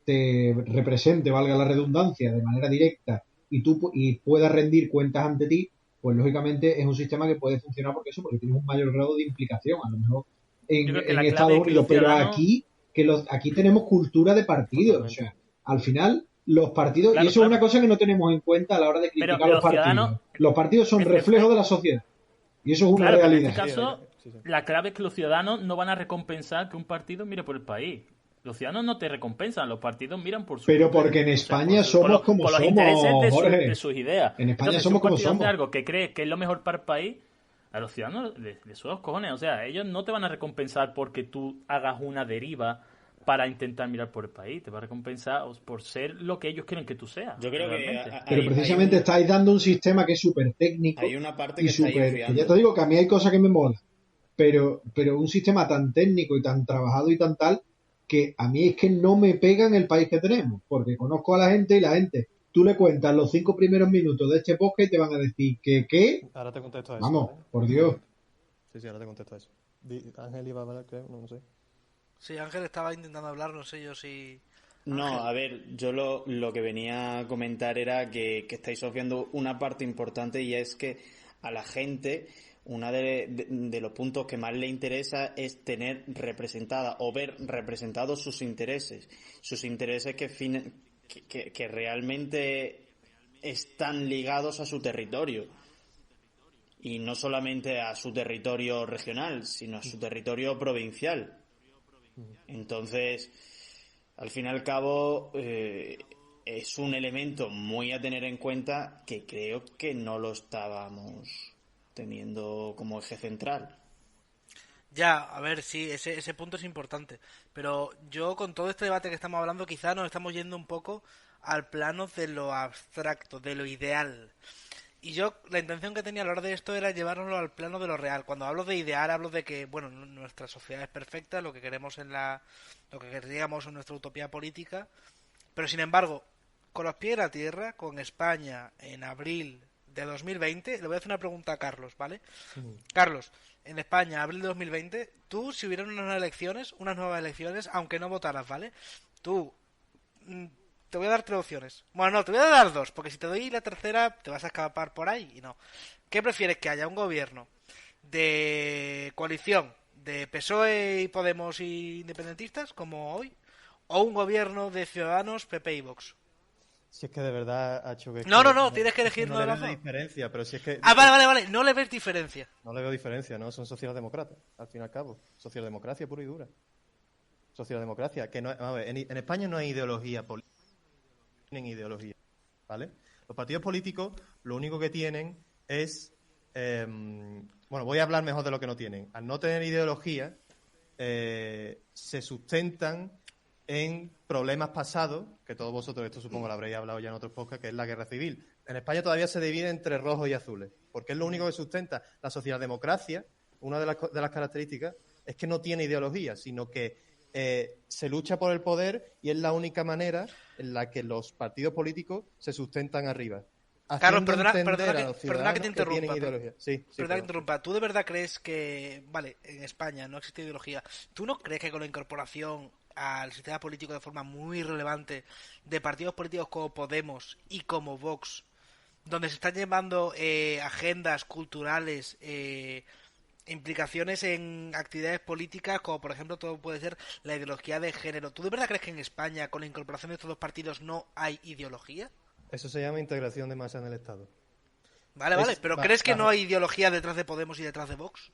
te represente, valga la redundancia, de manera directa y pueda rendir cuentas ante ti, pues lógicamente es un sistema que puede funcionar porque tienes un mayor grado de implicación, a lo mejor Yo creo que en la clave Estados es que Unidos, los pero ciudadanos... aquí tenemos cultura de partidos, o sea, al final los partidos, Claro, y eso es claro. una cosa que no tenemos en cuenta a la hora de Pero criticar los partidos. ciudadanos... Los partidos son en reflejo de la sociedad y eso es una Claro, pero en realidad. este caso, Sí. la clave es que los ciudadanos no van a recompensar que un partido mire por el país. Los ciudadanos no te recompensan, los partidos miran por su... Pero porque en España somos como por los somos, intereses Jorge. de sus ideas. En España Entonces, somos si un como partido hace somos. algo que cree que es lo mejor para el país, a los ciudadanos les suda los cojones. O sea, ellos no te van a recompensar porque tú hagas una deriva para intentar mirar por el país. Te va a recompensar por ser lo que ellos quieren que tú seas. Yo creo que realmente. Pero precisamente estáis dando un sistema que es súper técnico hay una parte y que estáis súper... obviando. Que ya te digo que a mí hay cosas que me molan, pero un sistema tan técnico y tan trabajado y tan tal, que a mí es que no me pega en el país que tenemos, porque conozco a la gente y la gente, tú le cuentas los 5 primeros minutos de este podcast y te van a decir que ¿qué? Ahora te contesto a eso. Vamos, ¿vale? por Dios. Sí, ahora te contesto a eso. Ángel iba a hablar, creo, no sé. Sí, Ángel estaba intentando hablar, no sé yo si... No, Ángel. a ver, yo lo que venía a comentar era que estáis obviando una parte importante y es que a la gente uno de los puntos que más le interesa es tener representada o ver representados sus intereses que realmente están ligados a su territorio. Y no solamente a su territorio regional, sino a su territorio provincial. Entonces, al fin y al cabo, es un elemento muy a tener en cuenta que creo que no lo estábamos teniendo como eje central. Ya, a ver, sí, ese punto es importante. Pero yo con todo este debate que estamos hablando, quizás nos estamos yendo un poco al plano de lo abstracto, de lo ideal. Y yo, la intención que tenía a la hora de esto era llevárnoslo al plano de lo real. Cuando hablo de ideal, hablo de que, bueno, nuestra sociedad es perfecta, lo que queremos lo que queríamos en nuestra utopía política. Pero sin embargo, con los pies en la tierra, con España en abril de 2020, le voy a hacer una pregunta a Carlos, ¿vale? Carlos, en España, abril de 2020, tú, si hubieran unas nuevas elecciones, aunque no votaras, ¿vale? Tú, te voy a dar 3 opciones. Bueno, no, te voy a dar 2, porque si te doy la tercera, te vas a escapar por ahí y no. ¿Qué prefieres? ¿Que haya un gobierno de coalición de PSOE y Podemos y independentistas, como hoy, o un gobierno de Ciudadanos, PP y Vox? Si es que de verdad, Hacho, que... No, tienes que elegir uno de los dos. No le dos. veo diferencia, pero si es que... Vale, no le ves diferencia. No le veo diferencia, ¿no? Son socialdemócratas, al fin y al cabo. Socialdemocracia pura y dura. Socialdemocracia, que no... A ver, en España no hay ideología política. No tienen ideología, ¿vale? Los partidos políticos lo único que tienen es... bueno, voy a hablar mejor de lo que no tienen. Al no tener ideología, se sustentan en problemas pasados, que todos vosotros, esto supongo lo habréis hablado ya en otros podcasts, que es la guerra civil. En España todavía se divide entre rojos y azules, porque es lo único que sustenta la socialdemocracia. Una de las características es que no tiene ideología, sino que se lucha por el poder y es la única manera en la que los partidos políticos se sustentan arriba. Carlos, perdona que te interrumpa. Sí, perdona que interrumpa. ¿Tú de verdad crees que, vale, en España no existe ideología? ¿Tú no crees que con la incorporación al sistema político de forma muy relevante de partidos políticos como Podemos y como Vox, donde se están llevando agendas culturales, implicaciones en actividades políticas, como por ejemplo todo puede ser la ideología de género? ¿Tú de verdad crees que en España con la incorporación de estos dos partidos no hay ideología? Eso se llama integración de masa en el Estado. Vale, pero ¿crees que no hay ideología detrás de Podemos y detrás de Vox?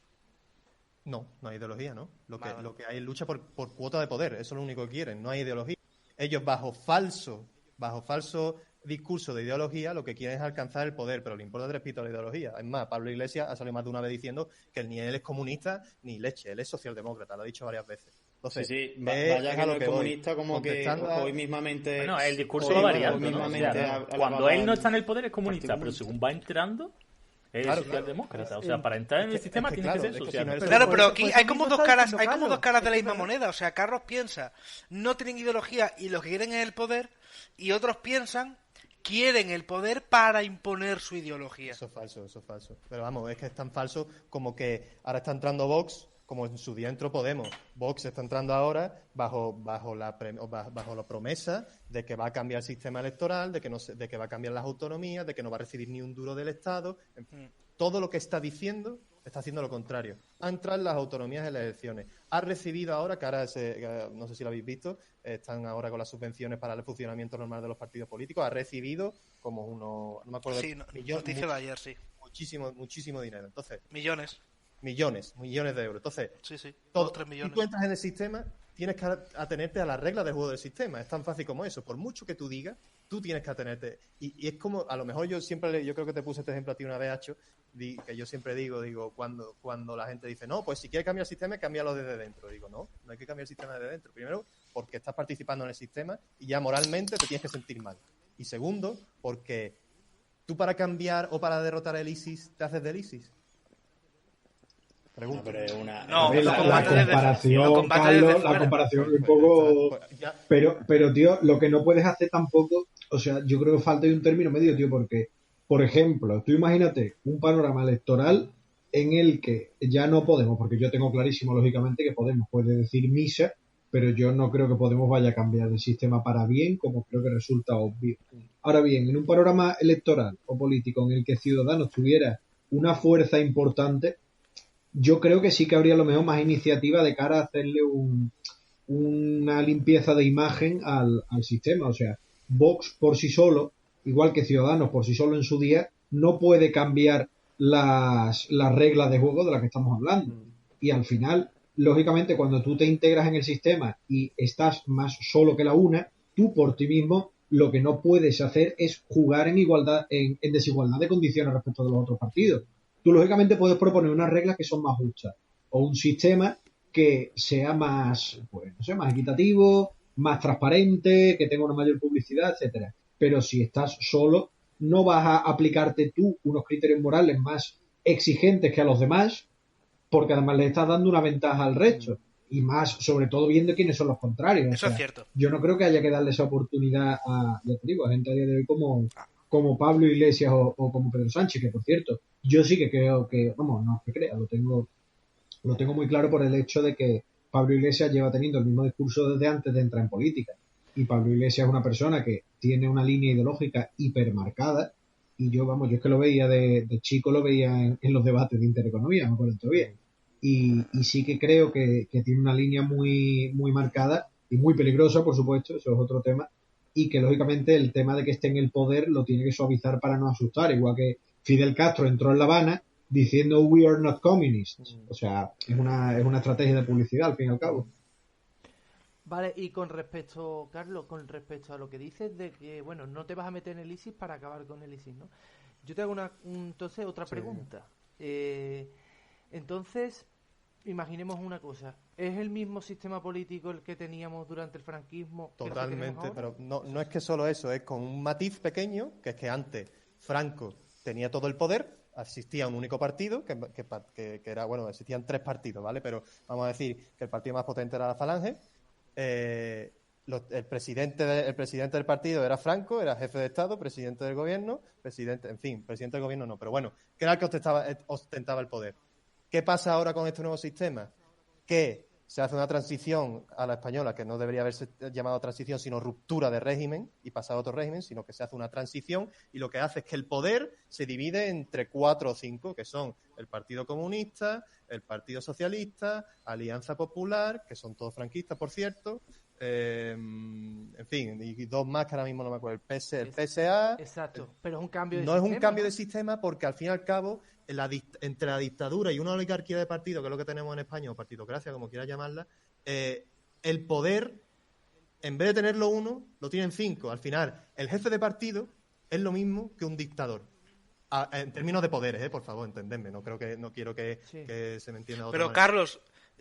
No hay ideología, ¿no? Lo que hay es lucha por cuota de poder, eso es lo único que quieren, no hay ideología. Ellos bajo falso discurso de ideología lo que quieren es alcanzar el poder, pero le importa 3 pitos la ideología. Es más, Pablo Iglesias ha salido más de una vez diciendo que ni él es comunista ni leche, él es socialdemócrata, lo ha dicho varias veces. Entonces, sí, vaya que no es comunista, como que hoy mismamente... Bueno, el discurso va variando, ¿no? O sea, cuando él no está en el poder es comunista, pero según va entrando es socialdemócrata. O sea, para entrar en el sistema tiene que ser socialdemócrata. Claro, pero aquí hay como dos caras de la misma moneda. O sea, Carlos piensa, no tienen ideología y lo que quieren es el poder, y otros piensan, quieren el poder para imponer su ideología. Eso es falso. Pero vamos, es que es tan falso como que ahora está entrando Vox, como en su día entró Podemos. Vox está entrando ahora bajo la promesa de que va a cambiar el sistema electoral, de que va a cambiar las autonomías, de que no va a recibir ni un duro del Estado. Todo lo que está diciendo está haciendo lo contrario. Ha entrado en las autonomías en las elecciones. Ha recibido ahora, que ahora no sé si lo habéis visto, están ahora con las subvenciones para el funcionamiento normal de los partidos políticos. Ha recibido como no me acuerdo. Sí, noticia de ayer, sí. Muchísimo dinero. Entonces, millones de euros. Entonces, sí, 3 millones. Tú entras en el sistema, tienes que atenerte a las reglas del juego del sistema. Es tan fácil como eso. Por mucho que tú digas, tú tienes que atenerte. Y es como, a lo mejor yo creo que te puse este ejemplo a ti una vez, Hacho, que yo siempre digo, cuando la gente dice, no, pues si quieres cambiar el sistema, cámbialo desde dentro. Digo, no hay que cambiar el sistema desde dentro. Primero, porque estás participando en el sistema y ya moralmente te tienes que sentir mal. Y segundo, porque tú para cambiar o para derrotar el ISIS, te haces del ISIS. Pregunta. La comparación, Carlos, la comparación es un poco... Pero, tío, lo que no puedes hacer tampoco... O sea, yo creo que falta un término medio, tío, porque, por ejemplo, tú imagínate un panorama electoral en el que ya no Podemos, porque yo tengo clarísimo, lógicamente, que Podemos puede decir misa, pero yo no creo que Podemos vaya a cambiar el sistema para bien, como creo que resulta obvio. Ahora bien, en un panorama electoral o político en el que Ciudadanos tuviera una fuerza importante, yo creo que sí que habría a lo mejor más iniciativa de cara a hacerle una limpieza de imagen al sistema. O sea, Vox por sí solo, igual que Ciudadanos por sí solo en su día, no puede cambiar las reglas de juego de las que estamos hablando. Y al final, lógicamente, cuando tú te integras en el sistema y estás más solo que la una, tú por ti mismo lo que no puedes hacer es jugar en igualdad, en desigualdad de condiciones respecto de los otros partidos. Tú, lógicamente, puedes proponer unas reglas que son más justas o un sistema que sea más, más equitativo, más transparente, que tenga una mayor publicidad, etcétera. Pero si estás solo, no vas a aplicarte tú unos criterios morales más exigentes que a los demás, porque además le estás dando una ventaja al resto. Y más, sobre todo, viendo quiénes son los contrarios. Eso es cierto. Yo no creo que haya que darle esa oportunidad a gente a día de hoy como como Pablo Iglesias o como Pedro Sánchez, que por cierto, yo sí que creo que, vamos, no que crea, lo tengo muy claro por el hecho de que Pablo Iglesias lleva teniendo el mismo discurso desde antes de entrar en política. Y Pablo Iglesias es una persona que tiene una línea ideológica hipermarcada. Y yo es que lo veía de chico, lo veía en los debates de intereconomía, me acuerdo todavía. Y sí que creo que tiene una línea muy, muy marcada y muy peligrosa, por supuesto, eso es otro tema. Y que lógicamente el tema de que esté en el poder lo tiene que suavizar para no asustar, igual que Fidel Castro entró en La Habana diciendo "We are not communists". O sea, es una estrategia de publicidad, al fin y al cabo. Vale, y con respecto, Carlos, con respecto a lo que dices de que, bueno, no te vas a meter en el ISIS para acabar con el ISIS, ¿no? Yo te hago entonces otra pregunta. Entonces, imaginemos una cosa. ¿Es el mismo sistema político el que teníamos durante el franquismo? Totalmente, pero no es que solo eso, es con un matiz pequeño, que es que antes Franco tenía todo el poder, existía un único partido, que era, bueno, existían 3 partidos, ¿vale? Pero vamos a decir que el partido más potente era la Falange. El presidente del partido era Franco, era jefe de Estado, presidente del gobierno, presidente del gobierno no, pero bueno, que era el que ostentaba el poder. ¿Qué pasa ahora con este nuevo sistema? Que se hace una transición a la española, que no debería haberse llamado transición, sino ruptura de régimen y pasar a otro régimen, sino que se hace una transición y lo que hace es que el poder se divide entre 4 o 5, que son el Partido Comunista, el Partido Socialista, Alianza Popular, que son todos franquistas, por cierto, en fin, y 2 más que ahora mismo no me acuerdo, el PSA. Exacto, pero es un cambio de sistema. No es un cambio de ¿no? sistema porque al fin y al cabo entre la dictadura y una oligarquía de partido, que es lo que tenemos en España, o partitocracia, como quieras llamarla, el poder, en vez de tenerlo 1, lo tienen 5. Al final, el jefe de partido es lo mismo que un dictador. En términos de poderes, por favor, entendedme. No quiero que se me entienda de otra Pero, manera. Carlos,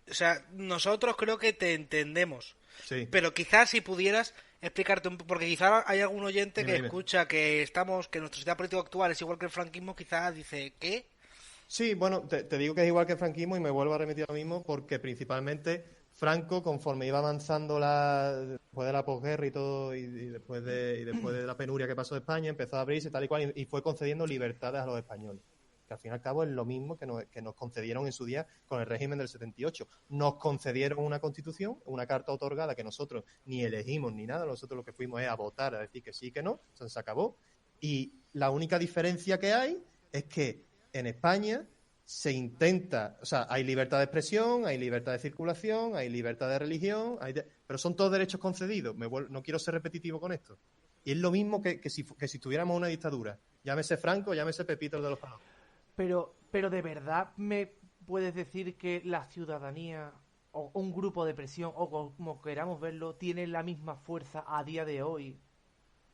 o sea, nosotros creo que te entendemos. Sí. Pero quizás si pudieras explicarte un poco, porque quizás hay algún oyente que Dime. escucha que nuestro sistema político actual es igual que el franquismo, quizás dice, ¿qué? Sí, bueno, te digo que es igual que el franquismo y me vuelvo a remitir a lo mismo porque principalmente Franco, conforme iba avanzando después de la posguerra y todo, y después de la penuria que pasó de España, empezó a abrirse tal y cual y fue concediendo libertades a los españoles. Que al fin y al cabo es lo mismo que nos concedieron en su día con el régimen del 78. Nos concedieron una constitución, una carta otorgada que nosotros ni elegimos ni nada, nosotros lo que fuimos es a votar, a decir que sí, que no, se acabó. Y la única diferencia que hay es que en España se intenta, o sea, hay libertad de expresión, hay libertad de circulación, hay libertad de religión, pero son todos derechos concedidos. No quiero ser repetitivo con esto. Y es lo mismo que si tuviéramos una dictadura. Llámese Franco, llámese Pepito de los Palos. Pero ¿de verdad me puedes decir que la ciudadanía o un grupo de presión, o como queramos verlo, tiene la misma fuerza a día de hoy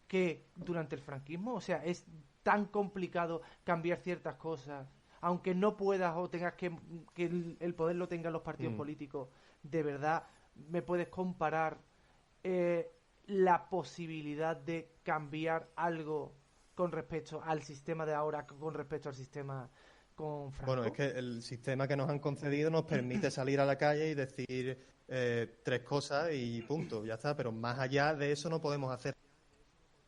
que durante el franquismo? O sea, es tan complicado cambiar ciertas cosas, aunque no puedas o tengas que el poder lo tengan los partidos políticos. ¿De verdad me puedes comparar la posibilidad de cambiar algo con respecto al sistema de ahora con respecto al sistema con Franco? Bueno, es que el sistema que nos han concedido nos permite salir a la calle y decir 3 cosas y punto, ya está, pero más allá de eso no podemos hacer.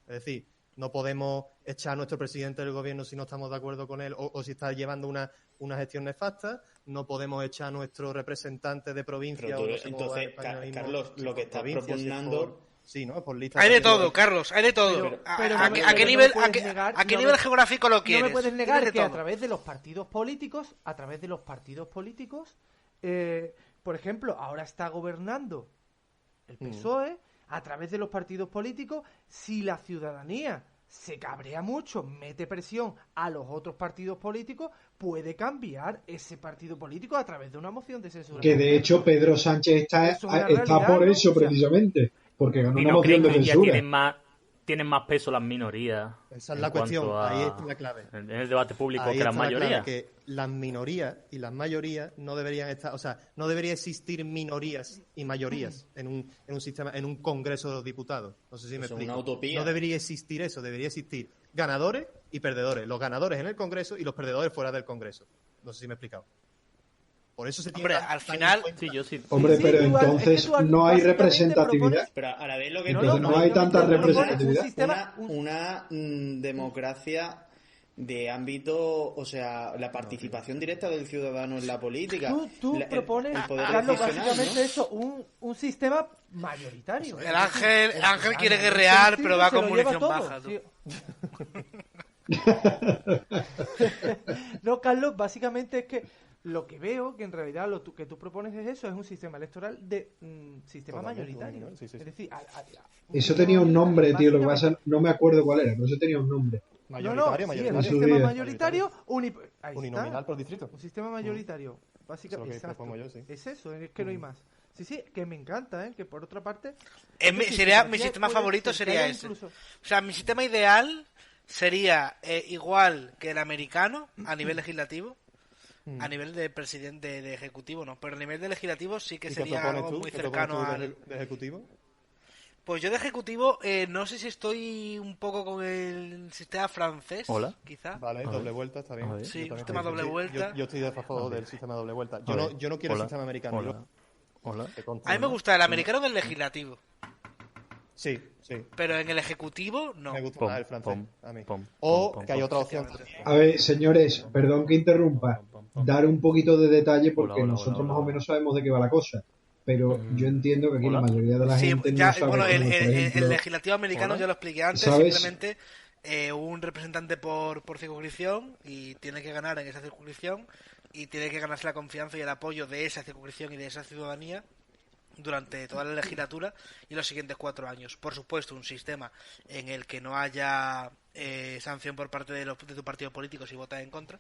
Es decir, no podemos echar a nuestro presidente del gobierno si no estamos de acuerdo con él o si está llevando una gestión nefasta. No podemos echar a nuestro representante de provincia. Entonces, Carlos, lo que estás proponiendo... Sí, ¿no? Por lista hay de todo, Carlos, hay de todo. ¿A qué nivel geográfico lo quieres? No me puedes negar que a través de los partidos políticos, por ejemplo, ahora está gobernando el PSOE, a través de los partidos políticos. Si la ciudadanía se cabrea mucho, mete presión a los otros partidos políticos, puede cambiar ese partido político a través de una moción de censura. Que de hecho Pedro Sánchez está por eso, precisamente. Porque ganó una moción de censura. Tienen más peso las minorías. Esa es la cuestión, ahí está la clave. En el debate público ahí que las mayorías. Que las minorías y las mayorías no deberían estar, o sea, no debería existir minorías y mayorías en un sistema, en un Congreso de los Diputados. No sé si me explico. Es una utopía. No debería existir eso, debería existir ganadores y perdedores. Los ganadores en el Congreso y los perdedores fuera del Congreso. No sé si me he explicado. Por eso se tiene Hombre, tan al en final... cuenta. Sí, yo sí. Hombre, Sí, pero tú, es que entonces tú no hay básicamente representatividad. Pero a la vez lo que Entonces no no hay tanta propones representatividad. un sistema... una democracia de ámbito, o sea, la participación directa del ciudadano en la política. Tú el propones, poder Carlos, decisional, básicamente ¿no? eso, un sistema mayoritario. El Ángel quiere ciudadano guerrear, sencillo pero va se con lo lleva munición todo, baja. Tú. sí. No, Carlos, básicamente es que lo que veo, que en realidad que tú propones es eso, es un sistema electoral de sistema Totalmente, mayoritario. sí, sí, sí. Es decir, Eso tenía un nombre, tío, lo que básicamente. pasa, no me acuerdo cuál era, pero eso tenía un nombre. Mayoritario, Sí, es mayoritario. un En su sistema día. mayoritario ahí Uninominal está. por distrito. Un sistema mayoritario. Básicamente, Eso es lo que propongo yo, sí. Es eso, es que no hay más. Sí, sí, que me encanta, ¿eh? Que por otra parte... Mi sistema favorito sería ese. Incluso... O sea, mi sistema ideal sería igual que el americano a nivel legislativo. A nivel de presidente, de ejecutivo no, pero a nivel de legislativo sí que ¿Y qué sería propones algo tú? muy ¿Qué propones cercano tú al... de ejecutivo? Pues yo de ejecutivo no sé si estoy un poco con el sistema francés, Hola. quizá. Vale, A doble ver. vuelta, está A bien. ver. Sí, Yo también sistema estoy- doble vuelta. Yo estoy de favor del sistema doble vuelta. Yo A no, ver. yo no quiero Hola. el sistema americano. Hola. Hola. Que conste, A mí me ¿no? gusta el americano en el legislativo, Sí, sí. pero en el ejecutivo no. Me gusta Pom, más el francés, pom, a mí. pom, O pom, que hay pom. otra opción. A ver, señores, perdón que interrumpa, dar un poquito de detalle porque Hola, hola, nosotros hola, más o hola. menos sabemos de qué va la cosa, pero yo entiendo que aquí Hola. la mayoría de la Sí, gente ya, no sabe bueno, cómo, por el ejemplo, legislativo americano Hola. ya lo expliqué antes, ¿Sabes? simplemente un representante por circunscripción y tiene que ganar en esa circunscripción y tiene que ganarse la confianza y el apoyo de esa circunscripción y de esa ciudadanía durante toda la legislatura y los siguientes 4 años. Por supuesto, un sistema en el que no haya sanción por parte de tu partido político si votas en contra.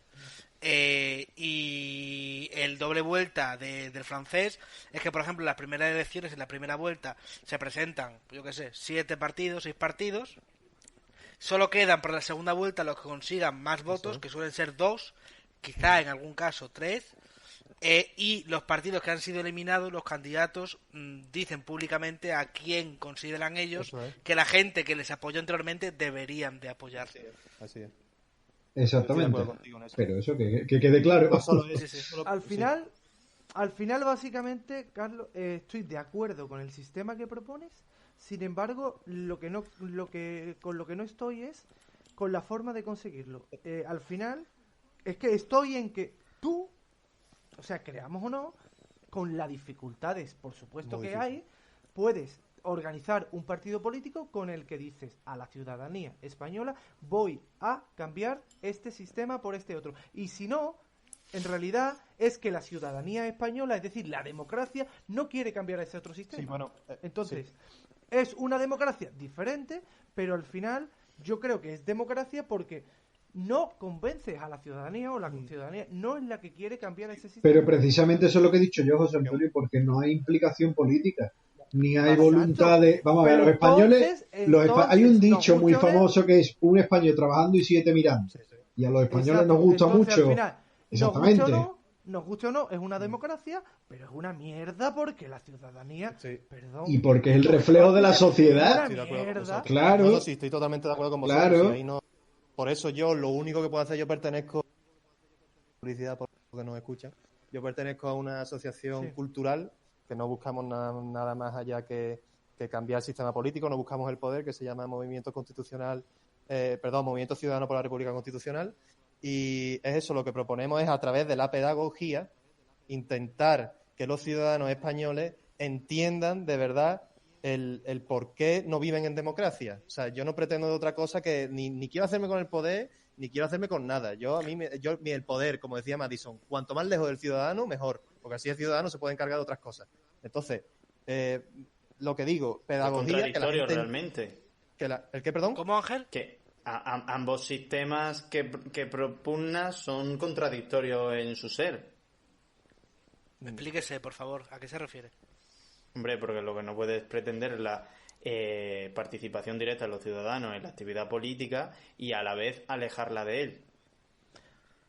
Y el doble vuelta del francés es que, por ejemplo, en las primeras elecciones, en la primera vuelta, se presentan, yo qué sé, 7 partidos, 6 partidos. Solo quedan para la segunda vuelta los que consigan más votos, que suelen ser 2, quizá en algún caso 3. Y los partidos que han sido eliminados, los candidatos dicen públicamente a quién consideran ellos Eso es. que la gente que les apoyó anteriormente deberían de apoyar. Así es. exactamente, Estoy de acuerdo contigo en eso. pero eso que quede claro. No solo eso, Sí, sí. solo- Al sí. final, básicamente, Carlos, estoy de acuerdo con el sistema que propones. Sin embargo, con lo que no estoy es con la forma de conseguirlo. Al final, es que estoy en que tú, o sea, creamos o no, con las dificultades, por supuesto Muy que difícil. hay, puedes organizar un partido político con el que dices a la ciudadanía española, voy a cambiar este sistema por este otro. Y si no, en realidad es que la ciudadanía española, es decir, la democracia, no quiere cambiar ese otro sistema. Sí, bueno, Entonces, sí. es una democracia diferente, pero al final yo creo que es democracia porque no convences a la ciudadanía o la ciudadanía no es la que quiere cambiar ese sistema. Pero precisamente eso es lo que he dicho yo, José Antonio, porque no hay implicación política, ni hay Exacto. voluntad de... Vamos a ver, Pero los españoles... hay un entonces, dicho nos muy guste o no, famoso que es un español trabajando y 7 mirando. Sí, sí. Y a los españoles exacto. nos gusta Entonces, mucho... al final, Exactamente. nos guste o no, es una democracia, pero es una mierda porque la ciudadanía, Sí. perdón, Y porque es el reflejo de la sociedad. una Estoy de acuerdo con mierda. vosotros. Claro. No, no, sí, estoy totalmente de acuerdo con vosotros. Claro. Sí, ahí no... Por eso yo, lo único que puedo hacer, yo pertenezco... Publicidad por lo que nos escuchan. Yo pertenezco a una asociación Sí. cultural que no buscamos nada más allá que cambiar el sistema político, no buscamos el poder, que se llama Movimiento Ciudadano por la República Constitucional. Y es eso, lo que proponemos es, a través de la pedagogía, intentar que los ciudadanos españoles entiendan de verdad el por qué no viven en democracia. O sea, yo no pretendo de otra cosa que ni quiero hacerme con el poder, ni quiero hacerme con nada. El poder, como decía Madison, cuanto más lejos del ciudadano, mejor, porque así el ciudadano se puede encargar de otras cosas. Entonces, lo que digo, Es pedagogía, que la contradictorio gente... realmente. ¿El qué, perdón? ¿Cómo, Ángel? Que ambos sistemas que propugnas son contradictorios en su ser. Explíquese, por favor, ¿a qué se refiere? Hombre, porque lo que no puedes pretender es la participación directa de los ciudadanos en la actividad política y a la vez alejarla de él.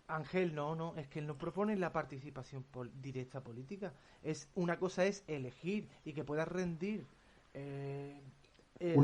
Ángel, no, es que él no propone la participación directa política. Una cosa es elegir y que puedas rendir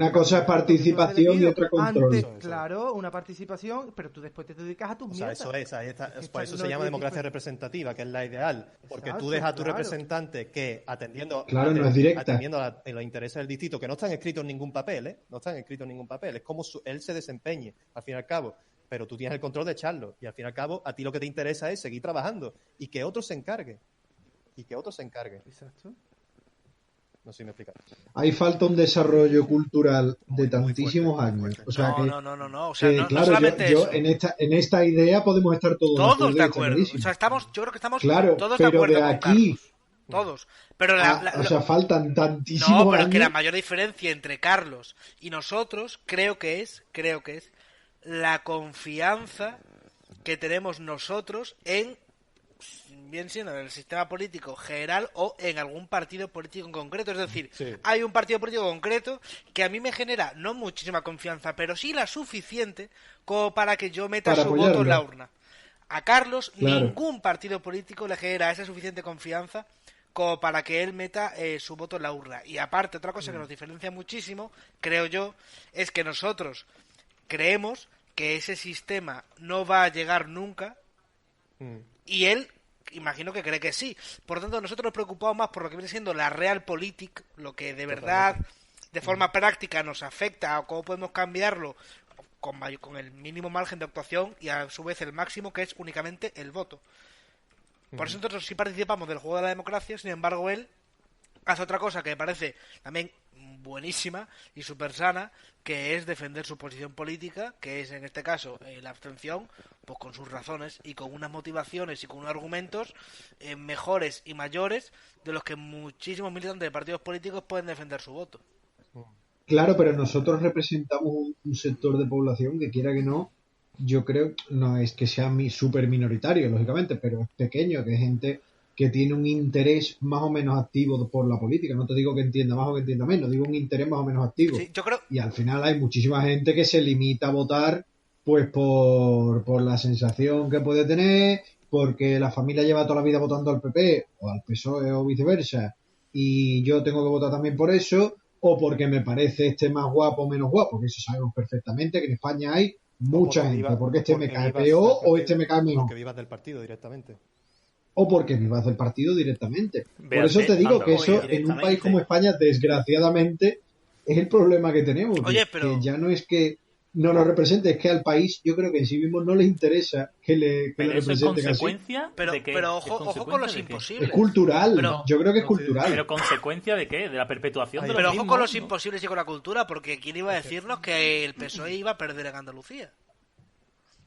Una cosa es participación y otra control. Antes, claro, una participación, pero tú después te dedicas a tus mierdas. Eso es, ahí está. Por eso no se llama es democracia diferente. representativa, que es la ideal. Porque Exacto, tú dejas a tu claro. representante que, atendiendo Claro, no es directa. atendiendo a los intereses del distrito, que no están escritos en ningún papel, ¿eh? No están escritos en ningún papel. Es como él se desempeñe, al fin y al cabo. Pero tú tienes el control de echarlo. Y al fin y al cabo, a ti lo que te interesa es seguir trabajando. Y que otro se encargue. Exacto. No sé si me explica. Ahí falta un desarrollo cultural de Muy tantísimos fuerte, años. muy fuerte. O sea No. O sea, que, no claro, solamente yo eso. en esta idea podemos estar Todos de y acuerdo. O clarísimos. sea, yo creo que estamos Claro, todos de pero acuerdo de con aquí Carlos. Todos. Pero o sea, faltan tantísimos no, pero es que la años. mayor diferencia entre Carlos y nosotros creo que es la confianza que tenemos nosotros en, bien siendo en el sistema político general o en algún partido político en concreto. Es decir, Sí. hay un partido político concreto que a mí me genera no muchísima confianza, pero sí la suficiente como para que yo meta Para su voto en la apoyarlo. urna. A Carlos Claro. ningún partido político le genera esa suficiente confianza como para que él meta su voto en la urna. Y aparte, otra cosa que nos diferencia muchísimo, creo yo, es que nosotros creemos que ese sistema no va a llegar nunca y él imagino que cree que sí. Por lo tanto, nosotros nos preocupamos más por lo que viene siendo la realpolitik, lo que de verdad, de forma práctica nos afecta o cómo podemos cambiarlo con el mínimo margen de actuación y a su vez el máximo, que es únicamente el voto. Por eso nosotros sí participamos del juego de la democracia, sin embargo él hace otra cosa que me parece también buenísima y súper sana, que es defender su posición política, que es en este caso la abstención, pues con sus razones y con unas motivaciones y con unos argumentos mejores y mayores de los que muchísimos militantes de partidos políticos pueden defender su voto. Claro, pero nosotros representamos un sector de población que quiera que no, yo creo, no es que sea súper minoritario, lógicamente, pero es pequeño, que es gente que tiene un interés más o menos activo por la política. No te digo que entienda más o que entienda menos, digo un interés más o menos activo. Sí, yo creo... Y al final hay muchísima gente que se limita a votar pues por la sensación que puede tener, porque la familia lleva toda la vida votando al PP o al PSOE o viceversa, y yo tengo que votar también por eso, o porque me parece este más guapo o menos guapo, que eso sabemos perfectamente que en España hay mucha gente, porque este me cae peor o este me cae mejor. Porque vivas del partido directamente. O porque vivas del partido directamente. Por Véase, eso te digo anda, que eso oye, en un país como España, desgraciadamente, es el problema que tenemos. Oye, que, pero- que ya no es que no nos represente, es que al país yo creo que en sí mismo no le interesa que le Pero eso es represente casi. consecuencia Pero, de qué. pero ¿Es ojo con consecuencia los de qué? imposibles. Es cultural, Pero- yo creo que es no, sí, cultural. Pero consecuencia de qué? De la perpetuación de los Pero ojo mismos, con los ¿no? imposibles y con la cultura, porque ¿quién iba a decirnos que el PSOE iba a perder en Andalucía?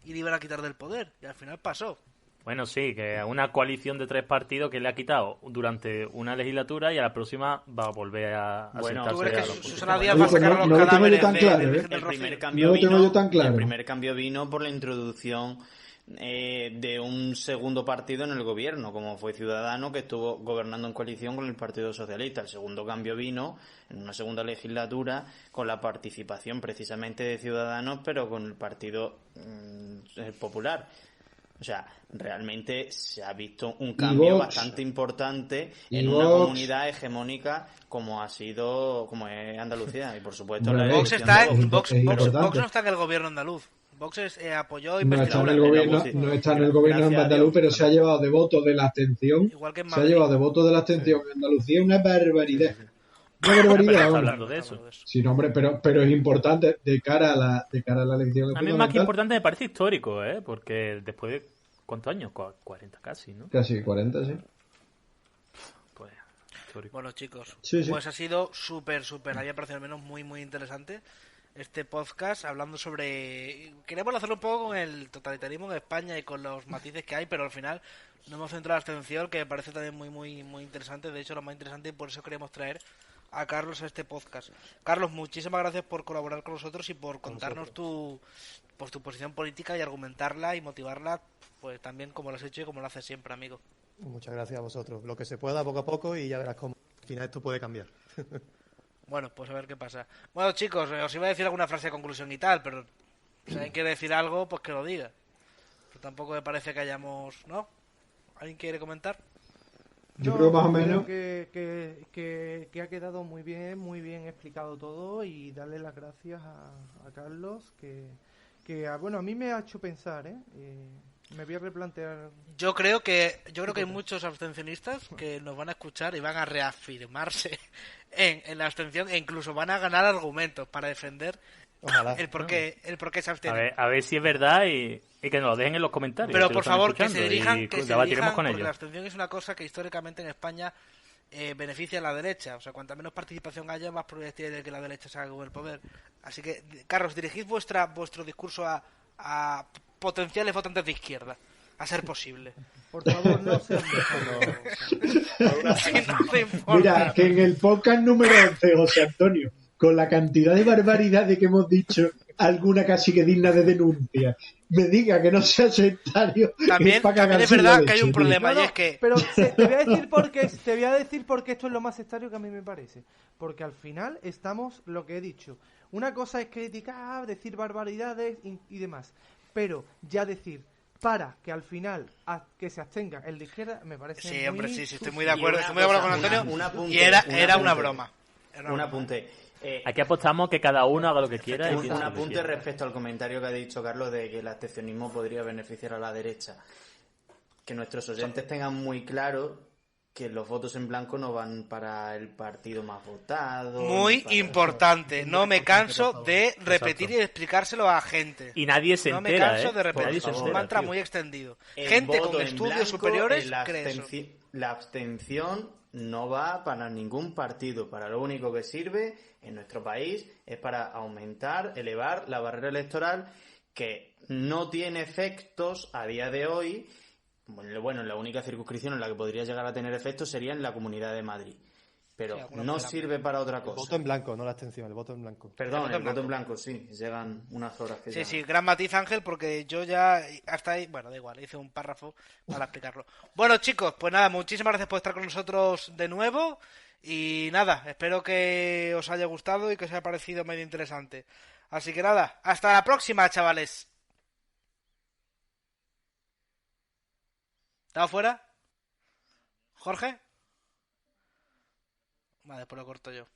Y le iban a quitar del poder, y al final pasó. Bueno, sí, que a una coalición de 3 partidos que le ha quitado durante una legislatura y a la próxima va a volver a Bueno, sentarse ¿Tú crees a que la oposición. Susana Díaz Oye, va a pues sacar no los lo tengo yo cadáveres tan de claro, Virgen ¿eh? del El Rocío? primer No cambio lo tengo yo tan claro. El primer cambio vino por la introducción de un segundo partido en el gobierno, como fue Ciudadanos, que estuvo gobernando en coalición con el Partido Socialista. El segundo cambio vino en una segunda legislatura con la participación precisamente de Ciudadanos, pero con el Partido Popular. O sea, realmente se ha visto un cambio Vox. bastante importante Y en una Vox. comunidad hegemónica como es Andalucía. Y por supuesto Bueno, la Vox elección está de es en, Vox. importante. no está en el gobierno andaluz. Vox apoyó No está investidura. en el gobierno, Sí. no está en el gobierno Gracias a andaluz, Dios. pero se ha llevado de votos de la abstención. Igual que en Se ha Madrid. llevado de votos de la abstención en Andalucía una barbaridad. Una Pero barbaridad, está vamos. hablando de eso. Sí, no, hombre, pero es importante de cara a la elección. A mí más que importante me parece histórico, ¿eh? Porque después de... ¿Cuántos años? 40 casi, ¿no? Casi 40, sí. Pues histórico. Bueno, chicos, Sí, sí. pues ha sido súper, a mí me parece al menos muy, muy interesante este podcast hablando sobre... Queremos hacerlo un poco con el totalitarismo en España y con los matices que hay, pero al final no hemos centrado la atención, que me parece también muy, muy, muy interesante. De hecho, lo más interesante, y por eso queremos traer a Carlos a este podcast. Carlos, muchísimas gracias por colaborar con nosotros y por contarnos tu posición política y argumentarla y motivarla, pues también como lo has hecho y como lo haces siempre, amigo. Muchas gracias a vosotros. Lo que se pueda poco a poco y ya verás cómo al final esto puede cambiar. Bueno, pues a ver qué pasa. Bueno, chicos, os iba a decir alguna frase de conclusión y tal, pero si alguien quiere decir algo, pues que lo diga. Pero tampoco me parece que hayamos... ¿No? ¿Alguien quiere comentar? Yo creo más o creo menos. que ha quedado muy bien explicado todo y darle las gracias a Carlos, bueno, a mí me ha hecho pensar, ¿eh? Me voy a replantear. Yo creo que hay muchos abstencionistas que nos van a escuchar y van a reafirmarse en la abstención e incluso van a ganar argumentos para defender Ojalá. el por qué se abstienen. A ver si es verdad y que nos lo dejen en los comentarios. Pero si lo por están favor, que escuchando, se dirijan, y que se debatiremos dirijan, con porque ellos. la abstención es una cosa que históricamente en España beneficia a la derecha. O sea, cuanta menos participación haya, más probabilidades tiene de que la derecha salga con el poder. Así que, Carlos, dirigid vuestro discurso a potenciales votantes de izquierda, a ser posible. Por favor, no se Mira, que en el podcast número 11, José Antonio, con la cantidad de barbaridades que hemos dicho, alguna casi que digna de denuncia, me diga que no sea sectario. También es verdad que hay un problema, y es que... Pero te voy a decir por qué esto es lo más sectario que a mí me parece. Porque al final estamos, lo que he dicho, una cosa es criticar, decir barbaridades y demás, pero ya decir para que al final que se abstenga el de izquierda me parece Sí, muy hombre, sí, estoy muy sucio. de acuerdo, con Antonio. Un apunte, y era un una apunte. broma. Un apunte. Aquí apostamos que cada uno haga lo que quiera. Un apunte respecto al comentario que ha dicho Carlos de que el abstencionismo podría beneficiar a la derecha. Que nuestros oyentes tengan muy claro que los votos en blanco no van para el partido más votado. Muy importante. No me canso de repetir y de explicárselo a gente. Y nadie se No me entera, canso de repetir. Nadie se Es un entera, mantra tío. muy extendido. El Gente voto con en estudios blanco, superiores la cree eso. La abstención no va para ningún partido. Para lo único que sirve en nuestro país es para aumentar, elevar la barrera electoral, que no tiene efectos a día de hoy. Bueno, la única circunscripción en la que podría llegar a tener efectos sería en la Comunidad de Madrid. Pero Sí, no sirve para otra El cosa. voto en blanco, no la abstención, el voto en blanco. Perdón, el voto en blanco, sí. Llegan unas horas que Sí, ya... sí, gran matiz, Ángel, porque yo ya hasta ahí, bueno, da igual, hice un párrafo para explicarlo. Bueno, chicos, pues nada, muchísimas gracias por estar con nosotros de nuevo y nada, espero que os haya gustado y que os haya parecido medio interesante. Así que nada, hasta la próxima, chavales. ¿Estaba fuera? ¿Jorge? Vale, pues lo corto yo.